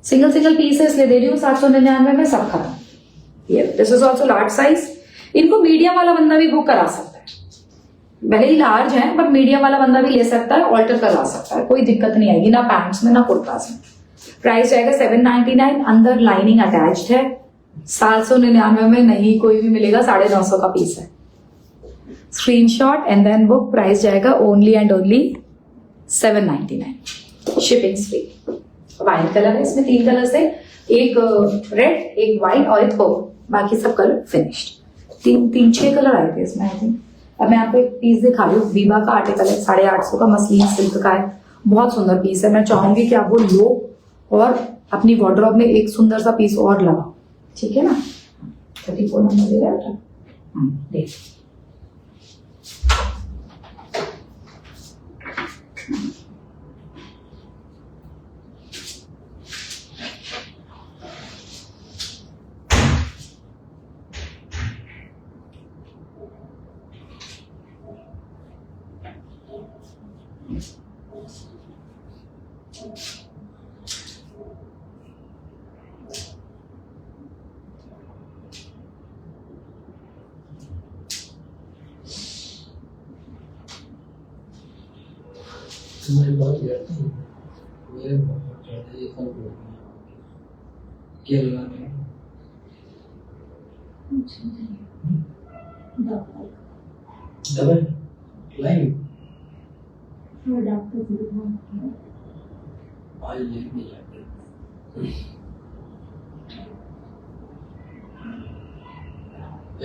Single single piece है इसलिए दे रही हूँ 799 में, सब खत्म। ये this is also large size. इनको मीडियम वाला बंदा भी बुक करा सकता है, भले ही लार्ज है बट मीडियम वाला बंदा भी ले सकता है, ऑल्टर करवा सकता है, कोई दिक्कत नहीं आएगी, ना पैंट्स में ना कुर्तास में। प्राइस जाएगा 799, अंदर लाइनिंग अटैच्ड है। 799 में नहीं कोई भी मिलेगा, 950 का पीस है। Screenshot and then book. Price जाएगा only and only 799, shipping free. Wine colour है, इसमें 3 कलर्स है, एक रेड, एक वाइन और एक पर्पल, बाकी सब कलर फिनिश्ड। 6 कलर आए थे इसमें, आई थिंक अब मैं आपको एक पीस दिखा रही हूँ, वीवा का आर्टिकल है, 850 का, मसलिन सिल्क का है, बहुत सुंदर पीस है। मैं चाहूंगी कि आप वो लो और अपनी वार्डरोब में एक सुंदर सा पीस और लगाओ, ठीक है ना। 34 नंबर दे रहा है, देख तुम्हारी बात करती हूँ, मेरे बहुत ज़्यादा ये सब हो गया। क्या लगा रहे हैं? डबल लाइन डॉक्टर से दिखाओ। आज लेके जाते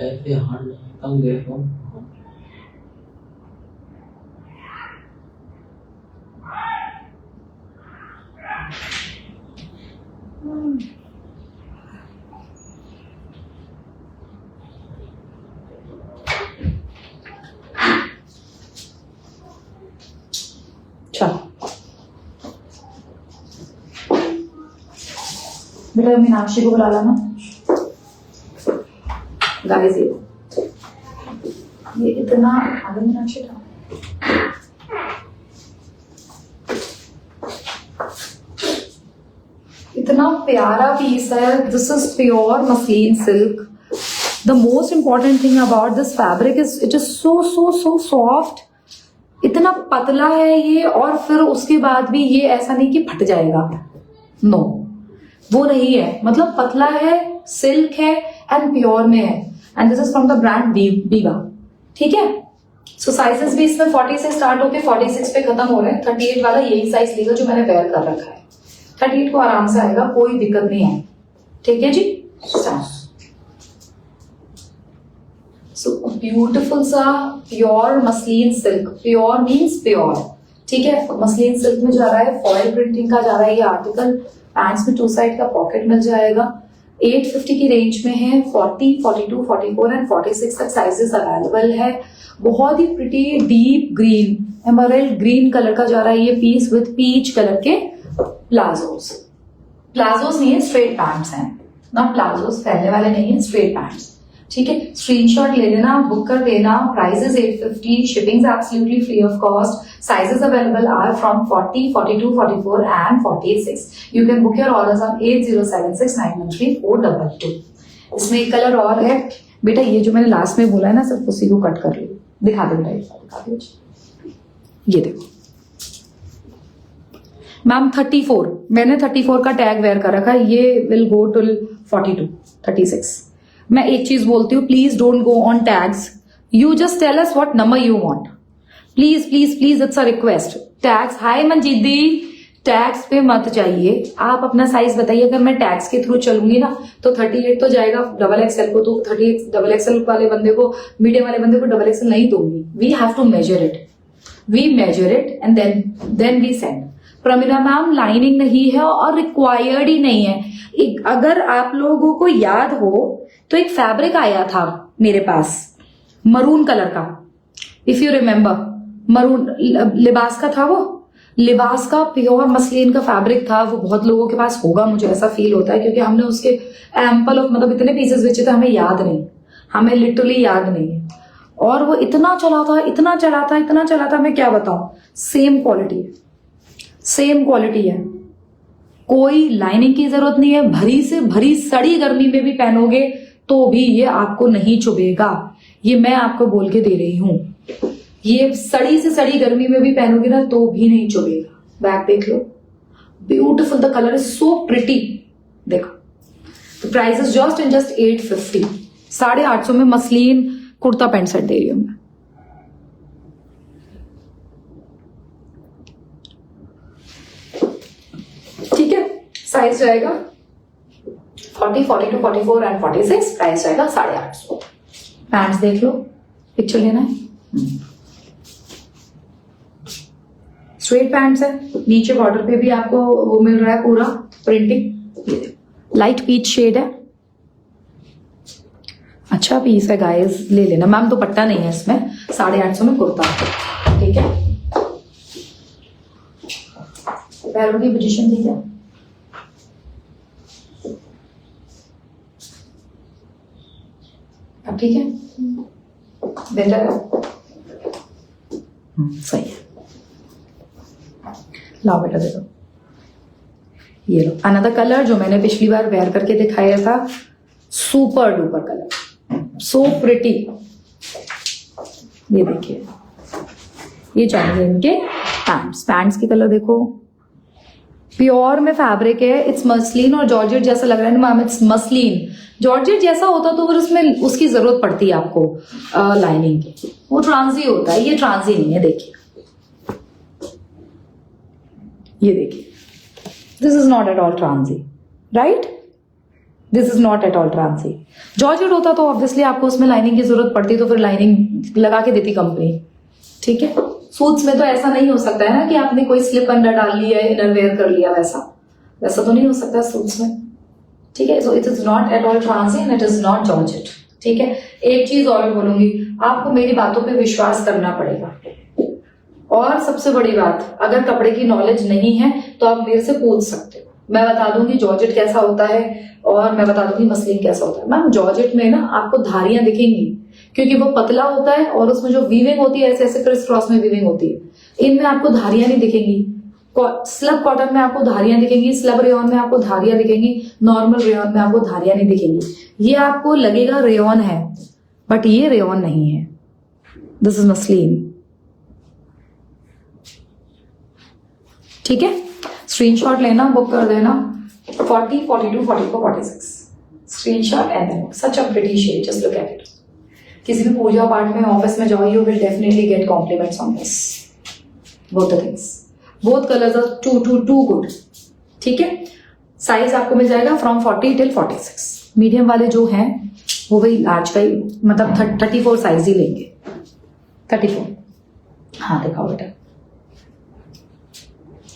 ऐसे हार्ड कम देखो। बेटा मीनाक्षी को बुला लाना। गाइस ये इतना आगे मीनाक्षी था, इतना प्यारा पीस है। This is pure muslin silk. The most important thing about this fabric is it is so so so soft. इतना पतला है ये, और फिर उसके बाद भी ये ऐसा नहीं कि फट जाएगा, नो वो नहीं है, मतलब पतला है, सिल्क है एंड प्योर में है। And this is from the brand Viva, ठीक है। सो साइजेस भी इसमें 40 से स्टार्ट होके 46 पे खत्म हो रहे हैं। 38 वाला यही साइज लेगा जो मैंने वेयर कर रखा है। 38 को आराम से आएगा, कोई दिक्कत नहीं है, ठीक है जी। सो ब्यूटिफुल सा pure muslin silk, pure means pure, ठीक है। मसलिन सिल्क में जा रहा है, फॉयल प्रिंटिंग का जा रहा है ये आर्टिकल। पैंट्स में 2 साइड का पॉकेट मिल जाएगा। 850 की रेंज में है। 40, 42, 44 एंड 46 तक साइजेस अवेलेबल है। बहुत ही pretty deep green, emerald green colour का जा रहा है ये पीस विद पीच कलर के प्लाजोस। प्लाजोस नहीं है, स्ट्रेट पैंट्स हैं, ना प्लाजोस फैलने वाले नहीं है, स्ट्रेट पैंट्स, ठीक है। स्क्रीनशॉट ले लेना, बुक कर देना। Price is 850, shipping absolutely free of cost. Sizes available are from 40, 42, 44 and 46। You can book your orders on 8076913422। इसमें एक कलर और है बेटा, ये जो मैंने लास्ट में बोला है ना, सिर्फ उसी को कट कर लो। दिखा दो बेटा, दिखा दो, ये देखो मैम 34, मैंने 34 का टैग वेयर कर रखा है। ये विल गो टिल 42, 36। मैं एक चीज बोलती हूँ, please don't go on tags, you just tell us what number you want, please please please, it's a request. Tags, hi Manjeet di, tags पे मत जाइए, आप अपना साइज बताइए। अगर मैं टैग्स के थ्रू चलूंगी ना तो 38 तो जाएगा XXL को, तो 38 XXL वाले बंदे को, मीडियम वाले बंदे को XXL नहीं दूंगी। We have to measure it, we measure it and then we send. Pramila ma'am lining नहीं है और रिक्वायर्ड ही नहीं है। अगर आप लोगों को याद हो तो एक फैब्रिक आया था मेरे पास मरून कलर का, इफ यू रिमेम्बर, मरून लिबास का था, वो लिबास का प्योर मसलिन का फैब्रिक था। वो बहुत लोगों के पास होगा, मुझे ऐसा फील होता है, क्योंकि हमने उसके एम्पल ऑफ, मतलब इतने पीसेस बेचे थे, हमें याद नहीं, हमें लिटरली याद नहीं है। और वो इतना चला था, इतना चला था, इतना चला था, मैं क्या बताऊं। सेम क्वालिटी है, सेम क्वालिटी है, कोई लाइनिंग की जरूरत नहीं है। भरी से भरी सड़ी गर्मी में भी पहनोगे तो भी ये आपको नहीं चुभेगा, ये मैं आपको बोल के दे रही हूं। ये सड़ी से सड़ी गर्मी में भी पहनोगे ना तो भी नहीं चुभेगा। बैक देख लो, beautiful, the colour is so pretty. देखो, द प्राइस इज जस्ट 850, 850 में मसलिन कुर्ता पैंट सेट दे रही हूं मैं। ठीक है, साइज जाएगा 40, 42, 44 एंड 46, प्राइस जाएगा 850। पैंट्स देख लो, पिक्चर लेना है, स्ट्रेट पैंट्स है, नीचे बॉर्डर पे भी आपको वो मिल रहा है पूरा प्रिंटिंग, लाइट पीच शेड है, अच्छा पीस है गाइस, ले लेना मैम। दुपट्टा नहीं है इसमें, 850 में कुर्ता, ठीक है। पैरों की पोजीशन ठीक है, अब ठीक है, बेटर है, सही है। लाओ बेटा दे दो, ये लो अनदर कलर जो मैंने पिछली बार वेयर करके दिखाया था, super duper colour, so pretty. ये देखिए, ये चाहिए इनके पैंट्स के कलर देखो, प्योर में फैब्रिक है, इट्स मसलिन और जॉर्जेट जैसा लग रहा है ना मैम, इट्स मसलिन। जॉर्जेट जैसा होता तो फिर उसमें उसकी जरूरत पड़ती है आपको लाइनिंग की, वो ट्रांजी होता है, ये ट्रांजी नहीं है। देखिए ये देखिए, this is not at all transy, right, this is not at all transy. Georgette होता तो ऑब्वियसली आपको उसमें लाइनिंग की जरूरत पड़ती, तो फिर लाइनिंग लगा के देती कंपनी, ठीक है। सूट्स में तो ऐसा नहीं हो सकता है ना कि आपने कोई स्लिप अंडर डाल लिया, इनर वेयर कर लिया, वैसा तो नहीं हो सकता सूट्स में, ठीक है। So it is not at all transy and it is not georgette, ठीक है। एक चीज और बोलूंगी, आपको मेरी बातों पे विश्वास करना पड़ेगा, और सबसे बड़ी बात, अगर कपड़े की नॉलेज नहीं है तो आप मेरे से पूछ सकते हो, मैं बता दूंगी जॉर्जेट कैसा होता है और मैं बता दूंगी मसलिन कैसा होता है। मैम जॉर्जेट में ना आपको धारियां दिखेंगी, क्योंकि वो पतला होता है और उसमें जो वीविंग होती है ऐसे ऐसे क्रिस क्रॉस में वीविंग होती है, इनमें आपको धारियां नहीं दिखेंगी। स्लब कॉटन में आपको धारियां दिखेंगी, स्लब रेयॉन में आपको धारियां दिखेंगी, नॉर्मल रेयॉन में आपको धारियां नहीं दिखेंगी। ये आपको लगेगा रेयॉन है, बट ये रेयॉन नहीं है, दिस इज मसलिन, ठीक है। स्क्रीनशॉट लेना, बुक कर देना, 40, 42, 44, 46 screenshot and then such a pretty shade, just look at it. किसी भी पूजा पाठ में, ऑफिस में जाओ, you will definitely get compliments on this, both the things, both colours are too good, ठीक है। साइज आपको मिल जाएगा फ्रॉम 40 टिल 46, मीडियम वाले जो हैं वो वही लार्ज का ही, मतलब 34 साइज ही लेंगे, 34। हाँ दिखाओ बेटा,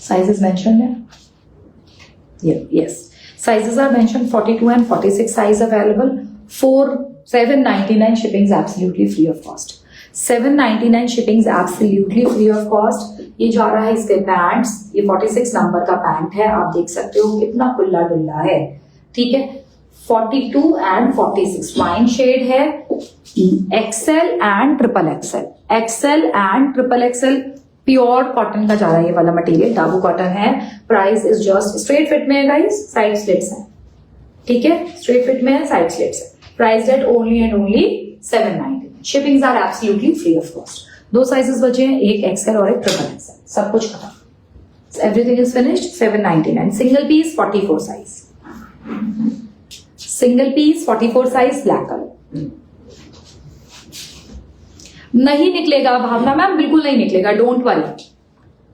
sizes mentioned there? Yeah, yes. Sizes are mentioned, 42 and 46 size available. 799 shipping is absolutely free of cost. 799 shipping is absolutely free of cost. ये जा रहा है इसके पैंट्स, ये 46 नंबर का पैंट है, आप देख सकते हो कितना खुला डुल्ला है, ठीक है। 42 and 46 वाइन शेड है, XL and XXL, XL and XXL pure cotton का जा रहा है ये वाला मटेरियल, डाबू कॉटन है। Price is just, straight fit में है गाइस, साइड स्लिट्स है, ठीक है, स्ट्रेट फिट में है, साइड स्लिट्स है। Price at only and only 790। Shippings are absolutely free of cost. 2 sizes बचे हैं, एक एक्सएल और एक XXL, सब कुछ खत्म, everything is finished. 799 single piece, 44 size, single piece 44 size, black colour. नहीं निकलेगा भावना मैम, बिल्कुल नहीं निकलेगा, डोंट वरी,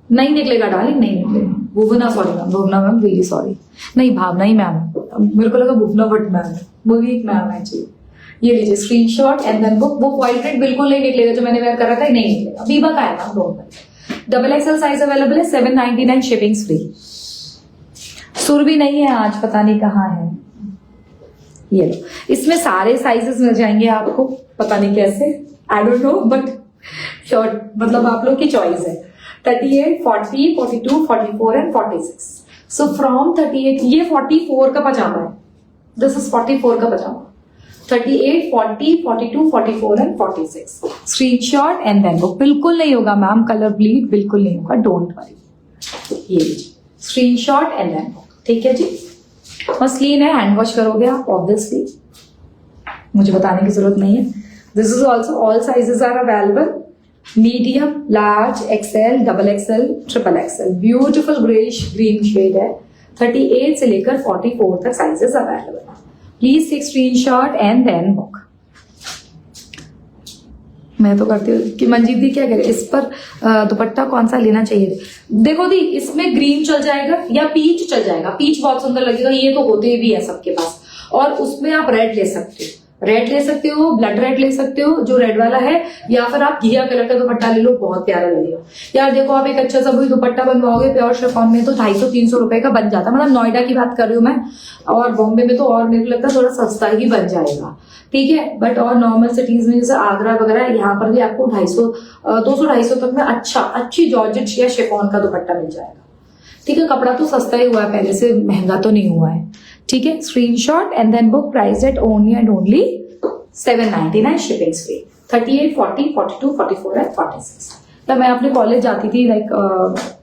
नहीं निकलेगा डार्लिंग, नहीं निकलेगा। Bhuvana sorry ma'am, Bhuvana ma'am really sorry, नहीं भावना ही मैम, मेरे को लगा भुवना भट्ट मैम, वो भी एक मैम है जी। ये लीजिए स्क्रीनशॉट एंड देन बुक। वो क्वालिटी प्रिंट बिल्कुल नहीं निकलेगा, जो मैंने वेयर कर रखा है नहीं निकलेगा, बीबा का है ma'am, don't worry. XXL size available है, 799 शिपिंग फ्री। सुर भी नहीं है आज, पता नहीं कहाँ है, ये लो, इसमें सारे साइजेस मिल जाएंगे आपको, पता नहीं कैसे, आई डोंट नो, बट शॉर्ट मतलब आप लोग की चॉइस है। 38, 40, 42, 44 एंड 46। सो फ्रॉम 38, ये 44 का पजामा है, दिस इज 44 का पजामा। 38, 40, 42, 44 and 46 screenshot and then book. बिल्कुल नहीं होगा मैम कलर ब्लीड, बिल्कुल नहीं होगा, डोंट वरी। ये स्क्रीनशॉट एंड देन बुक, ठीक है जी। मसलिन है, हैंड वॉश करोगे आप ऑब्वियसली, मुझे बताने की जरूरत नहीं है। This is also, all sizes are available, medium, large, XL, XXL, XXL। Beautiful grayish green shade है, 38 से लेकर 44 तक sizes available है। Please take screenshot and then book। मैं तो करती हूँ कि मंजीत दी क्या करे, इस पर दुपट्टा कौन सा लेना चाहिए? देखो दी, इसमें ग्रीन चल जाएगा या पीच चल जाएगा, पीच बहुत सुंदर लगेगा, ये तो होते भी है सबके पास, और उसमें आप रेड ले सकते हो। रेड ले सकते हो, ब्लड रेड ले सकते हो जो रेड वाला है, या फिर आप घिया कलर का दुपट्टा ले लो, बहुत प्यारा लगेगा यार। देखो आप एक अच्छा सा कोई दुपट्टा बनवाओगे प्योर शिफॉन में तो 250-300 रुपए का बन जाता है। मतलब नोएडा की बात कर रही हूँ मैं, और बॉम्बे में तो और मेरे को लगता है थोड़ा सस्ता ही बन जाएगा, ठीक है। बट और नॉर्मल सिटीज में जैसे आगरा वगैरह, यहाँ पर भी आपको 200-250 तक में अच्छी जॉर्जेट या शिफॉन का दुपट्टा मिल जाएगा, ठीक है। कपड़ा तो सस्ता ही हुआ है, पहले से महंगा तो नहीं हुआ है, ठीक है। Screenshot and then book, price at only and only 799, shipping free. 38, 40, 42, 44 and 46। तब मैं अपने कॉलेज जाती थी, लाइक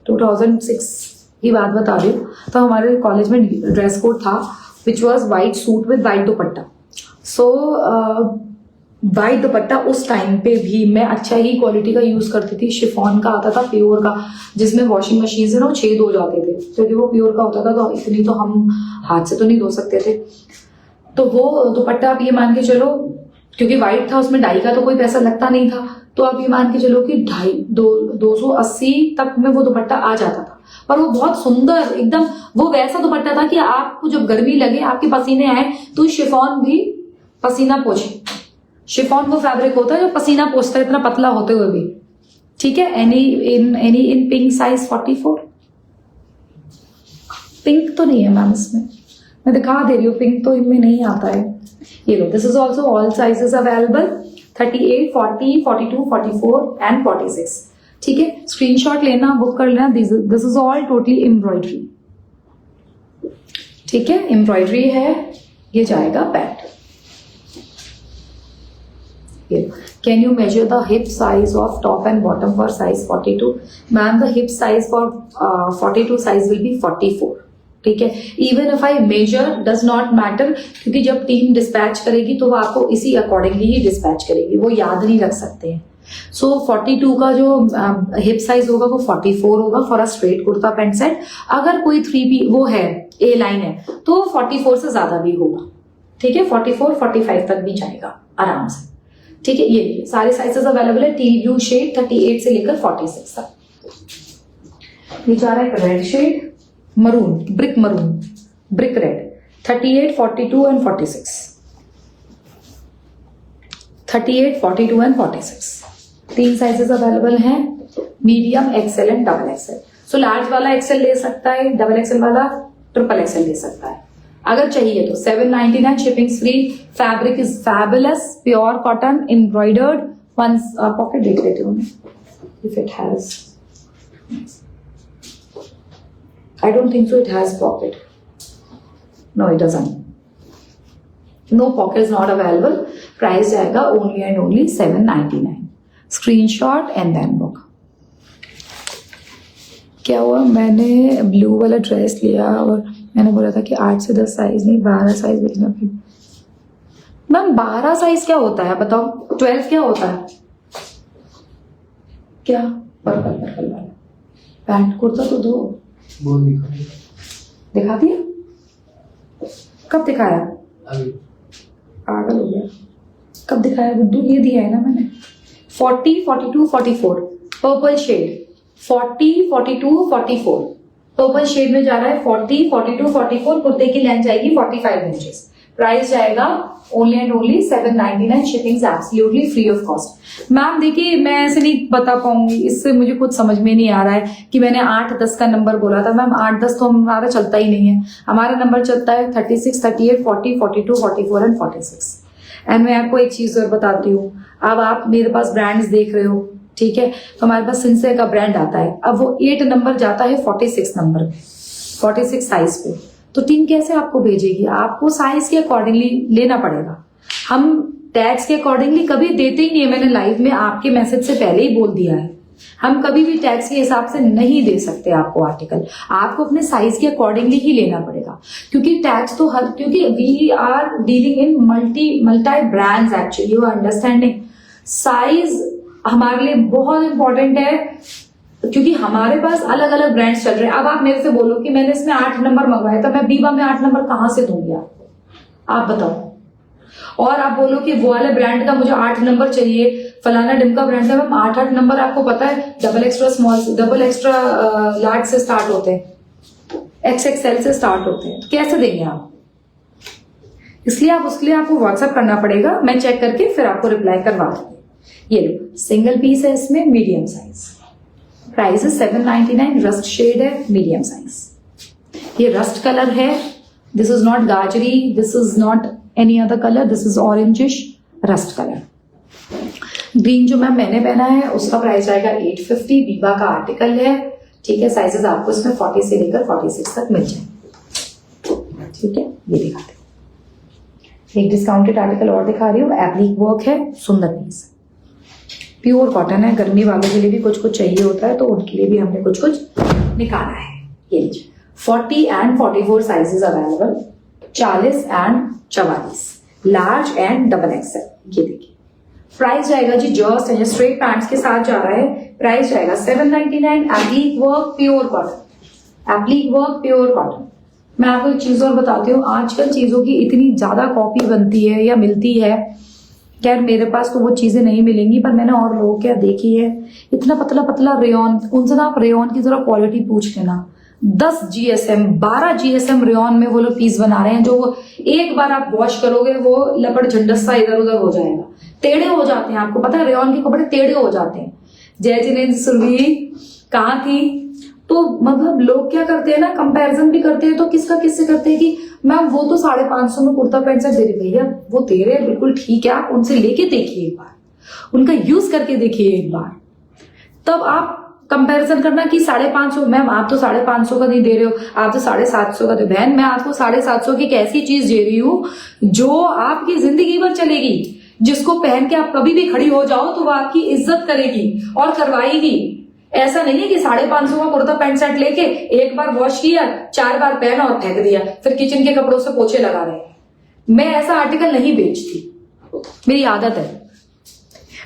2006 की बात बता रही हूँ, तो हमारे कॉलेज में ड्रेस कोड था which was white suit with white dupatta. So white दुपट्टा उस टाइम पे भी मैं अच्छा ही क्वालिटी का यूज करती थी। शिफॉन का आता था प्योर का, जिसमें वॉशिंग मशीन से ना छेद हो जाते थे, क्योंकि वो प्योर का होता था, तो इतनी तो हम हाथ से तो नहीं धो सकते थे। तो वो दुपट्टा आप ये मान के चलो, क्योंकि व्हाइट था उसमें डाई का तो कोई पैसा लगता नहीं था, तो आप ये मान के चलो कि 280 तक में वो दुपट्टा आ जाता था। पर वो बहुत सुंदर एकदम, वो वैसा दुपट्टा था कि आपको जब गर्मी लगे, आपके पसीने आए, तो शिफॉन भी पसीना पोछे। शिफॉन वो फैब्रिक होता है जो पसीना पोछता है, इतना पतला होते हुए भी, ठीक है। Any in pink size 44। Pink तो नहीं है मैम इसमें, मैं दिखा दे रही हूँ, पिंक तो इनमें नहीं आता है। ये लो, this is also all sizes available, 38, 40, 42, 44 and 46, ठीक है। स्क्रीनशॉट लेना, बुक कर लेना। This is all totally embroidery, ठीक है, एम्ब्रॉयडरी है। ये जाएगा pant. Can you measure the hip size of top and bottom for size 42? Ma'am, the hip size for 42 size will be 44. ठीक है। Even if I measure does not matter, क्योंकि जब team dispatch करेगी तो वो आपको इसी अकॉर्डिंगली ही dispatch करेगी, वो याद नहीं रख सकते हैं। सो 42 का जो हिप साइज होगा वो 44 होगा for a straight kurta pant set. अगर कोई 3P वो है, ए लाइन है, तो 44 से ज्यादा भी होगा, ठीक है। 44, 45 तक भी जाएगा आराम से, ठीक है। ये सारे साइजेस अवेलेबल है, टी ब्लू शेड 38 से लेकर 46 तक। ये जा रहा है एक red shade, maroon, brick red, 38, 42 and 46। 38, 42 and 46, 3 sizes available हैं, medium, XL and double XL. So large वाला एक्सेल ले सकता है, डबल एक्सेल वाला ट्रिपल एक्सेल ले सकता है अगर चाहिए तो। 799, shipping free. Fabric is fabulous, pure cotton, embroidered. One pocket देख लेती हूँ if it has, I don't think so it has pocket. No, it doesn't. No pocket is not available. Price जाएगा only and only 799. Screenshot and then book. क्या हुआ, मैंने blue वाला dress लिया और मैंने बोला था कि 8 से 10 साइज नहीं 12 साइज भेजना। फिर मैम 12 साइज क्या होता है बताओ, 12 क्या होता है? क्या पर्पल वाला पैंट कुर्ता तो दो, दिखा दिया। कब दिखाया? पागल हो गया, कब दिखाया बुद्धू? ये दिया है ना मैंने। 40, 42, 44 पर्पल शेड, 40, 42, 44 पर्पल शेड में जा रहा है। 40, 42, 44 कुर्ते की लेंथ जाएगी 45 इंचेस। प्राइस जाएगा only and only 799, shipping absolutely free of cost. Ma'am देखिए मैं ऐसे नहीं बता पाऊंगी, इससे मुझे कुछ समझ में नहीं आ रहा है कि मैंने 8-10 का नंबर बोला था। मैम 8-10 तो हमारा चलता ही नहीं है, हमारा नंबर चलता है 36, 38, 40, 42, 44 एंड 46। एंड मैं आपको एक चीज और बताती हूँ, अब आप मेरे पास ब्रांड्स देख रहे हो, ठीक है, तो हमारे पास सिंसेयर का ब्रांड आता है, अब वो 8 नंबर जाता है 46 नंबर पे, 46 साइज पे, तो टीम कैसे आपको भेजेगी? आपको साइज के अकॉर्डिंगली लेना पड़ेगा। हम टैग्स के अकॉर्डिंगली कभी देते ही नहीं है, मैंने लाइव में आपके मैसेज से पहले ही बोल दिया है, हम कभी भी टैग्स के हिसाब से नहीं दे सकते आपको आर्टिकल, आपको अपने साइज के अकॉर्डिंगली ही लेना पड़ेगा, क्योंकि टैग्स तो हर, क्योंकि we are dealing in multi brands actually, you understanding. Size हमारे लिए बहुत इंपॉर्टेंट है, क्योंकि हमारे पास अलग अलग ब्रांड्स चल रहे हैं। अब आप मेरे से बोलो कि मैंने इसमें 8 नंबर मंगवाया, तो मैं बीबा में 8 नंबर कहां से दूंगी आप बताओ? और आप बोलो कि वो वाले ब्रांड का मुझे 8 नंबर चाहिए, फलाना डिमका ब्रांड का, मैम 8 नंबर आपको पता है double extra small, double extra large से स्टार्ट होते हैं, XXL से स्टार्ट होते हैं, तो कैसे देंगे आप? इसलिए आप उसके लिए आपको व्हाट्सएप करना पड़ेगा, मैं चेक करके फिर आपको रिप्लाई करवा दूंगी। ये लो, सिंगल पीस है इसमें, मीडियम साइज, प्राइस है 799, रस्ट शेड है, मीडियम साइज। ये रस्ट कलर है, दिस इज नॉट गाजरी, this is not any other colour, this is orangish rust colour. Green जो मैम मैंने पहना है उसका प्राइस आएगा 850, बीबा का आर्टिकल है, ठीक है। साइजेस आपको इसमें 40 से लेकर 46 तक मिल जाएंगे, ठीक है। ये दिखाते हैं, एक डिस्काउंटेड आर्टिकल और दिखा रही हूँ, एप्लिक वर्क है, सुंदर पीस, प्योर कॉटन है। गर्मी वालों के लिए भी कुछ कुछ चाहिए होता है तो उनके लिए भी हमने कुछ कुछ निकाला है। ये लीजिए, 40 and 44 sizes available, 40 and 44, large and double XL. ये देखिए, प्राइस जाएगा जी जस्ट एंड स्ट्रेट पैंट्स के साथ जा रहा है, प्राइस जाएगा 799, applique work pure cotton, applique work pure cotton. मैं आपको एक चीज और बताती हूँ, आजकल चीजों की इतनी ज्यादा कॉपी बनती है या मिलती है, खैर मेरे पास तो वो चीजें नहीं मिलेंगी, पर मैंने और लोगों क्या देखी है, इतना पतला पतला रेयन, उनसे ना आप रेयन की जरा क्वालिटी पूछ लेना। 10 GSM 12 GSM रेयन में वो लोग पीस बना रहे हैं, जो एक बार आप वॉश करोगे वो लपड़ झंडस सा इधर उधर हो जाएगा, टेढ़े हो जाते हैं। आपको पता है रेयन के कपड़े टेढ़े हो जाते हैं। जय जिनेन्द्र सुरभि कहाँ थी? तो मतलब लोग क्या करते हैं ना, कंपैरिजन भी करते हैं, तो किसका किससे करते हैं कि मैम वो तो 550 में कुर्ता पैंट से दे रही, भैया वो दे रहे हैं बिल्कुल ठीक है, आप उनसे लेके देखिए एक बार, उनका यूज करके देखिए एक बार, तब आप कंपैरिजन करना कि 550, मैम आप तो 550 का नहीं दे रहे हो, आप तो 750 का दे। बहन मैं आपको 750 की एक ऐसी चीज दे रही हूँ जो आपकी जिंदगी भर चलेगी, जिसको पहन के आप कभी भी खड़ी हो जाओ तो वो आपकी इज्जत करेगी और करवाएगी। ऐसा नहीं है कि 550 का कुर्ता पैंट शर्ट लेके एक बार वॉश किया, 4 बार पहना और फेंक दिया, फिर किचन के कपड़ों से पोछे लगा रहे हैं। मैं ऐसा आर्टिकल नहीं बेचती, मेरी आदत है।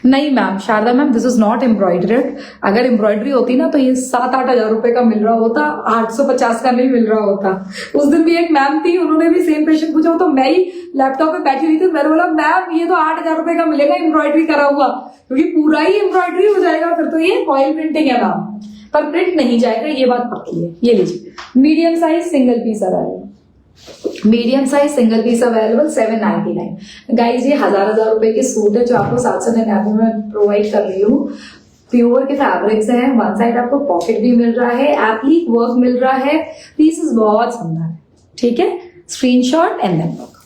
नहीं ma'am, Sharda ma'am this is not embroidered, अगर एम्ब्रॉयडरी होती ना तो ये 7-8 हजार रुपए का मिल रहा होता, 850 का नहीं मिल रहा होता। उस दिन भी एक मैम थी, उन्होंने भी सेम क्वेश्चन पूछा, तो मैं ही लैपटॉप पे बैठी हुई थी, मैंने बोला मैम ये तो 8,000 रुपए का मिलेगा एम्ब्रॉयडरी करा हुआ, क्योंकि पूरा ही एम्ब्रॉयडरी हो जाएगा, फिर तो ये फॉइल प्रिंटिंग है मैम, पर प्रिंट नहीं जाएगा, ये बात पक्की है। ये लीजिए, medium size single piece available, medium size single piece available 799। Guys ये 1000 रुपए के सूट है जो आपको 799 में प्रोवाइड कर रही हूँ। प्योर के फैब्रिक्स हैं, वन साइड आपको पॉकेट भी मिल रहा है, एप्लिक वर्क मिल रहा है, पीसेस बहुत सुंदर है, ठीक है। Screenshot and then book.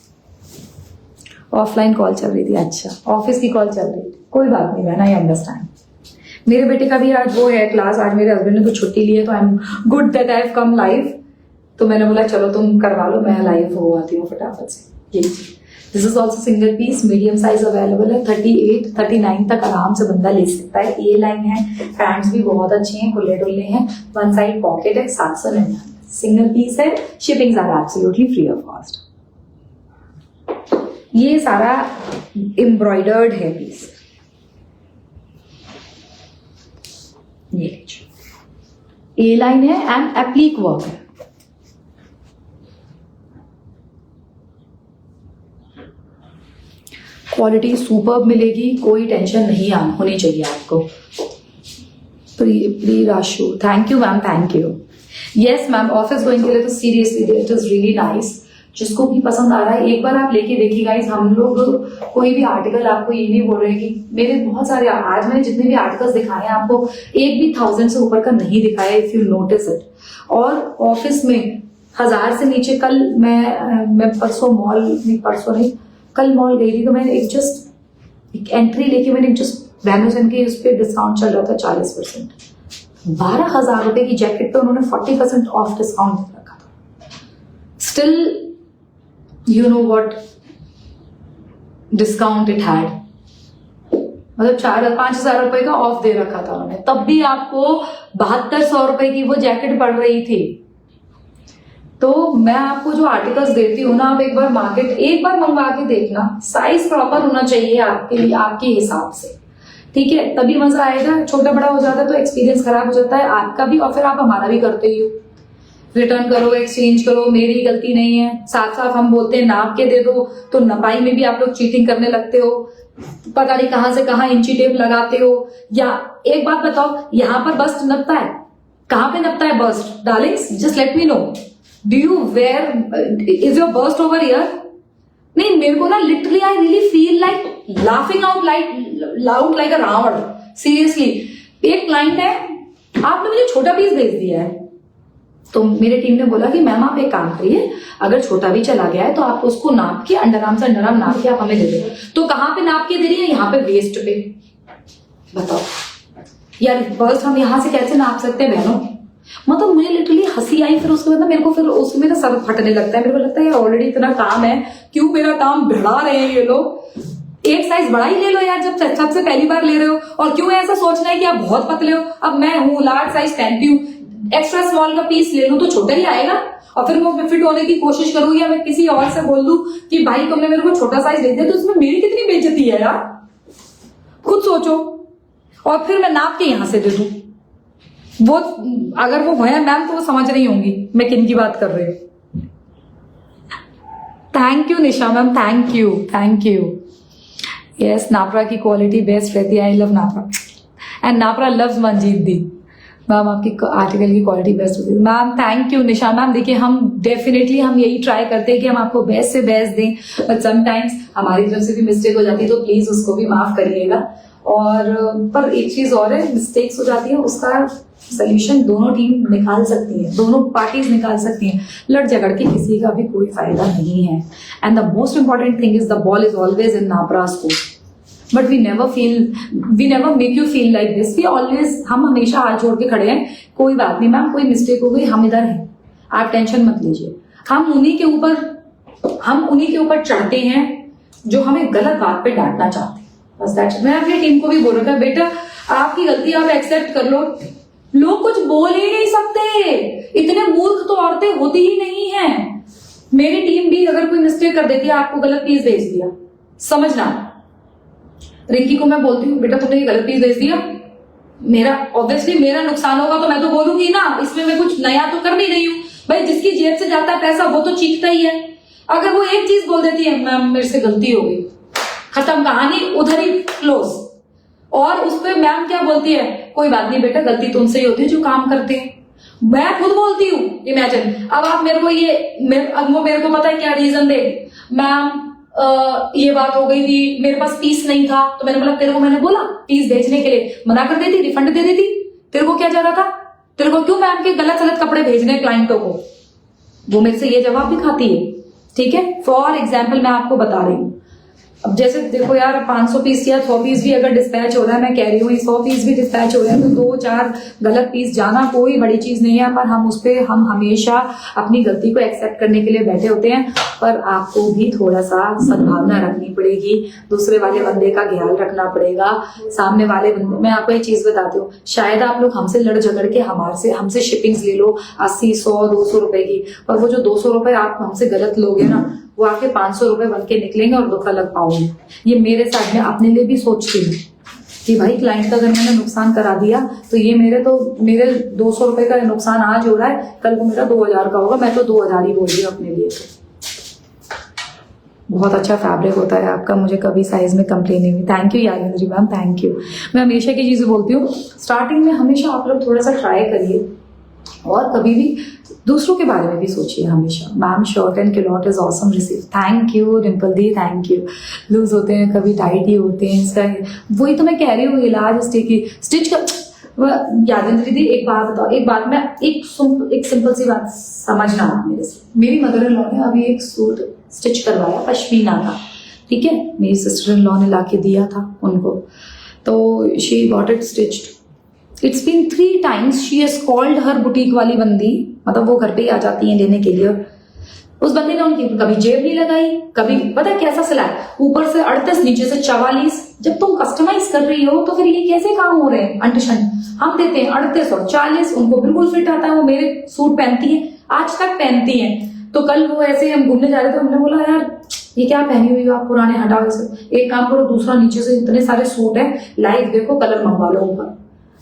Offline call चल रही थी, अच्छा ऑफिस की कॉल चल रही थी, कोई बात नहीं बहन, आई अंडरस्टैंड। मेरे बेटे का भी आज वो है क्लास, आज मेरे हस्बैंड ने तो छुट्टी ली है, तो आई am good that I have come live, तो मैंने बोला चलो तुम करवा लो, मैं लाइव हो आती हूँ फटाफट से। ये this is also single piece, medium size available है, 38-39 तक आराम से बंदा ले सकता है। ए लाइन है, पैंट्स भी बहुत अच्छे हैं, खुले डुल्ले हैं, वन साइड पॉकेट है, 799 सिंगल पीस है, shipping are absolutely free of cost. ये सारा एम्ब्रॉयडर्ड है पीस, ये लीजिए, ए लाइन है एंड एप्लिक वर्क है। क्वालिटी सुपर्ब मिलेगी, कोई टेंशन नहीं होनी चाहिए आपको। प्री राशु, thank you ma'am, thank you. Yes ma'am, office going के लिए तो seriously it is really nice. जिसको भी पसंद आ रहा है एक बार आप लेके देखिए गाइस। हम लोग कोई भी आर्टिकल आपको ये नहीं बोल रहे कि मेरे बहुत सारे, आज मैंने जितने भी आर्टिकल्स दिखाए हैं आपको एक भी 1000 से ऊपर का नहीं दिखाया, इफ यू नोटिस इट। और ऑफिस में 1000 से नीचे, कल मैं परसों मॉल नहीं, परसों नहीं कल मॉल गई थी, तो मैंने एक एंट्री लेके मैंने जस्ट वैमजन के उस पर डिस्काउंट चल रहा था 40%, 12,000 रुपए की जैकेट पे उन्होंने 40% ऑफ डिस्काउंट रखा था। Still you know what discount it had, मतलब 4-5,000 रुपए का ऑफ दे रखा था उन्होंने, तब भी आपको 7200 रुपए की वो जैकेट पड़ रही थी। तो मैं आपको जो आर्टिकल्स देती हूँ ना, आप एक बार मार्केट एक बार मंगवा के देखना, साइज प्रॉपर होना चाहिए आपके लिए, आपके हिसाब से, ठीक है, तभी मजा आएगा। छोटा बड़ा हो जाता है तो एक्सपीरियंस खराब हो जाता है आपका भी, और फिर आप हमारा भी करते ही हो। रिटर्न करो, एक्सचेंज करो, मेरी गलती नहीं है। साथ साथ हम बोलते हैं नाप के दे दो, तो नपाई में भी आप लोग चीटिंग करने लगते हो, पता नहीं कहां से कहां इंची टेप लगाते हो। या एक बात बताओ, यहाँ पर बस्ट नपता है, कहाँ पे नपता है bust? Darlings just let me know, do you where, is your bust over here? नहीं, मेरे को ना literally I really feel like laughing out like a Ravan. Seriously, एक क्लाइंट है, आपने मुझे छोटा पीस भेज दिया है, तो मेरे टीम ने बोला कि मैम आप एक काम करिए, अगर छोटा भी चला गया है तो आप उसको नाप के अंडरआर्म से अंडरआर्म नाप के आप हमें दे दो। तो कहाँ पे नाप के दे रही है? यहाँ पे वेस्ट पे। बताओ यार, बस हम यहाँ से कैसे नाप सकते हैं बहनों? मतलब मुझे लिटरली हंसी आई। फिर उसके बाद मेरे को फिर उसमें मेरा सर फटने लगता है। मेरे को लगता है ऑलरेडी इतना काम है, क्यों मेरा काम बढ़ा रहे हैं ये लोग। एक साइज बड़ा ही ले लो यार, जब सबसे पहली बार ले रहे हो। और क्यों ऐसा सोचना है कि आप बहुत पतले हो? अब मैं हूँ लार्ज साइज पहनती हूँ, एक्स्ट्रा स्मॉल का पीस ले लूं तो छोटा ही आएगा, और फिर मैं फिट होने की कोशिश करूँ या मैं किसी और से बोल दूं कि भाई तुमने मेरे को छोटा साइज दे दिया, तो उसमें मेरी कितनी बेइज्जती है यार, खुद सोचो। और फिर मैं नाप के यहां से दे दूं, वो अगर वो है मैम तो वो समझ रही होंगी मैं किन की बात कर रही हूँ। Thank you Nisha ma'am, thank you. Yes, Napra की क्वालिटी बेस्ट रहती है। I love Napra and Napra loves Manjeet di. Ma'am आपकी आर्टिकल की क्वालिटी बेस्ट होती है। Ma'am thank you Nisha ma'am. देखिए हम डेफिनेटली हम यही ट्राई करते हैं कि हम आपको बेस्ट से बेस्ट दें, बट समटाइम्स हमारी तरफ से भी मिस्टेक हो जाती है, तो प्लीज उसको भी माफ करिएगा। और पर एक चीज और है, मिस्टेक्स हो जाती है उसका सोल्यूशन दोनों टीम निकाल सकती है, दोनों पार्टीज निकाल सकती हैं। लड़ झगड़ के किसी का भी कोई फायदा नहीं है। And the most important thing is the ball is always in Napra's court, but we never make you feel like this. We always, हम हमेशा हाथ जोड़ के खड़े हैं, कोई बात नहीं मैम, कोई मिस्टेक हो गई, हम इधर हैं, आप टेंशन मत लीजिए। हम उन्हीं के ऊपर चढ़ते हैं जो हमें गलत बात पे डांटना चाहते हैं। बस दैट्स। मैं अपनी टीम को भी बोल रहा था, बेटा आपकी गलती आप एक्सेप्ट कर लो। लोग कुछ बोल ही नहीं सकते, इतने मूर्ख तो औरतें होती ही नहीं है। मेरी टीम भी अगर कोई मिस्टेक कर देती है, आपको गलत पीस भेज दिया, समझना। रिंकी को मैं बोलती हूँ, बेटा तुमने ये गलत पीस भेज दिया, मेरा ऑब्वियसली मेरा नुकसान होगा तो मैं तो बोलूंगी ना, इसमें मैं कुछ नया तो कर नहीं रही हूँ भाई। जिसकी जेब से जाता है पैसा वो तो चीखता ही है। अगर वो एक चीज बोल देती है, मैम मेरे से गलती हो गई, खत्म कहानी, उधर ही क्लोज। और उस पर मैम क्या बोलती है, कोई बात नहीं बेटा, गलती तो उनसे ही होती है जो काम करते हैं। मैं खुद बोलती हूँ, इमेजिन। अब आप मेरे को वो मेरे को पता है क्या रीजन दे, मैम ये बात हो गई थी, मेरे पास पीस नहीं था। तो मैंने बोला, तेरे को मैंने बोला पीस भेजने के लिए, मना कर देती, रिफंड दे देती। तेरे को क्या जा रहा था? तेरे को क्यों मैम के गलत गलत कपड़े भेजने क्लाइंटों को? वो मेरे से ये जवाब भी खाती है। ठीक है, फॉर एग्जाम्पल मैं आपको बता रही हूँ। अब जैसे देखो यार, 500 पीस या 100 पीस भी अगर डिस्पैच हो रहा है, मैं कह रही हूँ 100 पीस भी डिस्पैच हो रहा है, तो 2-4 गलत पीस जाना कोई बड़ी चीज नहीं है। पर हम उस पर हम हमेशा अपनी गलती को एक्सेप्ट करने के लिए बैठे होते हैं। पर आपको भी थोड़ा सा सद्भावना रखनी पड़ेगी, दूसरे वाले बंदे का ख्याल रखना पड़ेगा, सामने वाले बंदे। मैं आपको एक चीज बताती हूँ, शायद आप लोग हमसे लड़ झगड़ के हमसे शिपिंग्स ले लो 80, 100, 200 रुपए की, पर वो जो 200 रुपए आप हमसे गलत लोगे ना, वो आके 500 रुपए बन के निकलेंगे और दुख अलग पाओगे। ये मेरे साथ में अपने लिए भी सोचती हूँ कि भाई क्लाइंट का अगर मैंने नुकसान करा दिया तो ये मेरे 200 रुपए का नुकसान आज हो रहा है, कल को मेरा 2000 का होगा। मैं तो 2000 ही बोल रही हूँ अपने लिए। बहुत अच्छा फैब्रिक होता है आपका, मुझे कभी साइज में कंप्लेन नहीं हुई। Thank you Yadendri ma'am, thank you. मैं हमेशा की चीजें बोलती हूँ, स्टार्टिंग में हमेशा आप लोग थोड़ा सा ट्राई करिए और कभी भी दूसरों के बारे में भी सोचिए हमेशा। Ma'am shirt and culottes is awesome receive. Thank you Dimple di, thank you. Loose होते हैं, कभी टाइट ही होते हैं, इसका वही तो मैं कह रही हूँ, इलाज स्टिच का। यादेंद्री दी एक बात बताओ, एक सिंपल सी बात समझना मेरे से। मेरी मदर इन लॉ ने अभी एक सूट स्टिच करवाया, पश्मीना का, ठीक है, मेरी सिस्टर इन लॉ ने ला के दिया था उनको, तो she got it stitched. It's been 3 times she has called her boutique वाली बंदी, मतलब वो घर पे ही आ जाती है लेने के लिए। उस बंदे ने उनकी कभी जेब नहीं लगाई, कभी पता है कैसा सिला है, ऊपर से 38 नीचे से 44। जब तुम कस्टमाइज कर रही हो तो फिर ये कैसे काम हो रहे हैं? अंटशन हम देते हैं 38 और 40, उनको बिल्कुल फिट आता है। वो मेरे सूट पहनती है, आज तक पहनती है। तो कल वो ऐसे हम घूमने जा रहे थे, हमने बोला यार ये क्या पहनी हुई हो आप, पुराने हटाओ इसे, एक काम करो दूसरा नीचे से इतने सारे सूट है, लाइव देखो, कलर मंगवा लो ऊपर।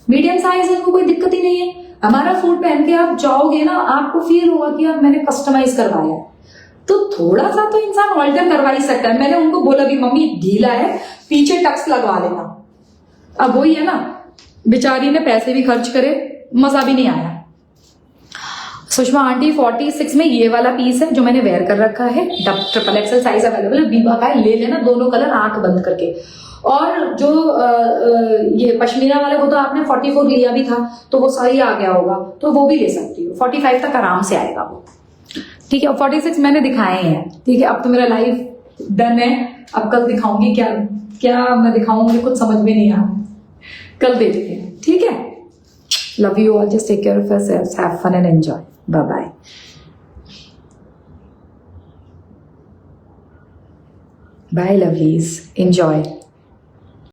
मीडियम साइज है, कोई दिक्कत ही नहीं है। हमारा सूट पहन के आप जाओगे ना, आपको फील होगा कि यार मैंने कस्टमाइज करवाया है। तो थोड़ा सा तो इंसान ऑल्टर करवा ही सकता है। मैंने उनको बोला भी मम्मी ढीला है, पीछे टक्स लगवा लेना। अब वही है ना, बेचारी ने पैसे भी खर्च करे, मजा भी नहीं आया। सुषमा आंटी 46 में ये वाला पीस है जो मैंने वेयर कर रखा है, ट्रिपल एक्सल साइज अवेलेबल है, बीबा का है, ले लेना दोनों कलर आंख बंद करके। और जो ये पश्मीना वाले वो तो आपने 44 लिया भी था तो वो सही आ गया होगा, तो वो भी ले सकती हो, 45 तक आराम से आएगा वो, ठीक है। और 46 मैंने दिखाए हैं, ठीक है। अब तो मेरा लाइफ डन है, अब कल दिखाऊंगी, क्या क्या मैं दिखाऊंगी मुझे कुछ समझ में नहीं आ रहा, कल देखते हैं, ठीक है। Love you all, just take care of yourselves, have fun and enjoy, bye bye. Bye lovelies, enjoy.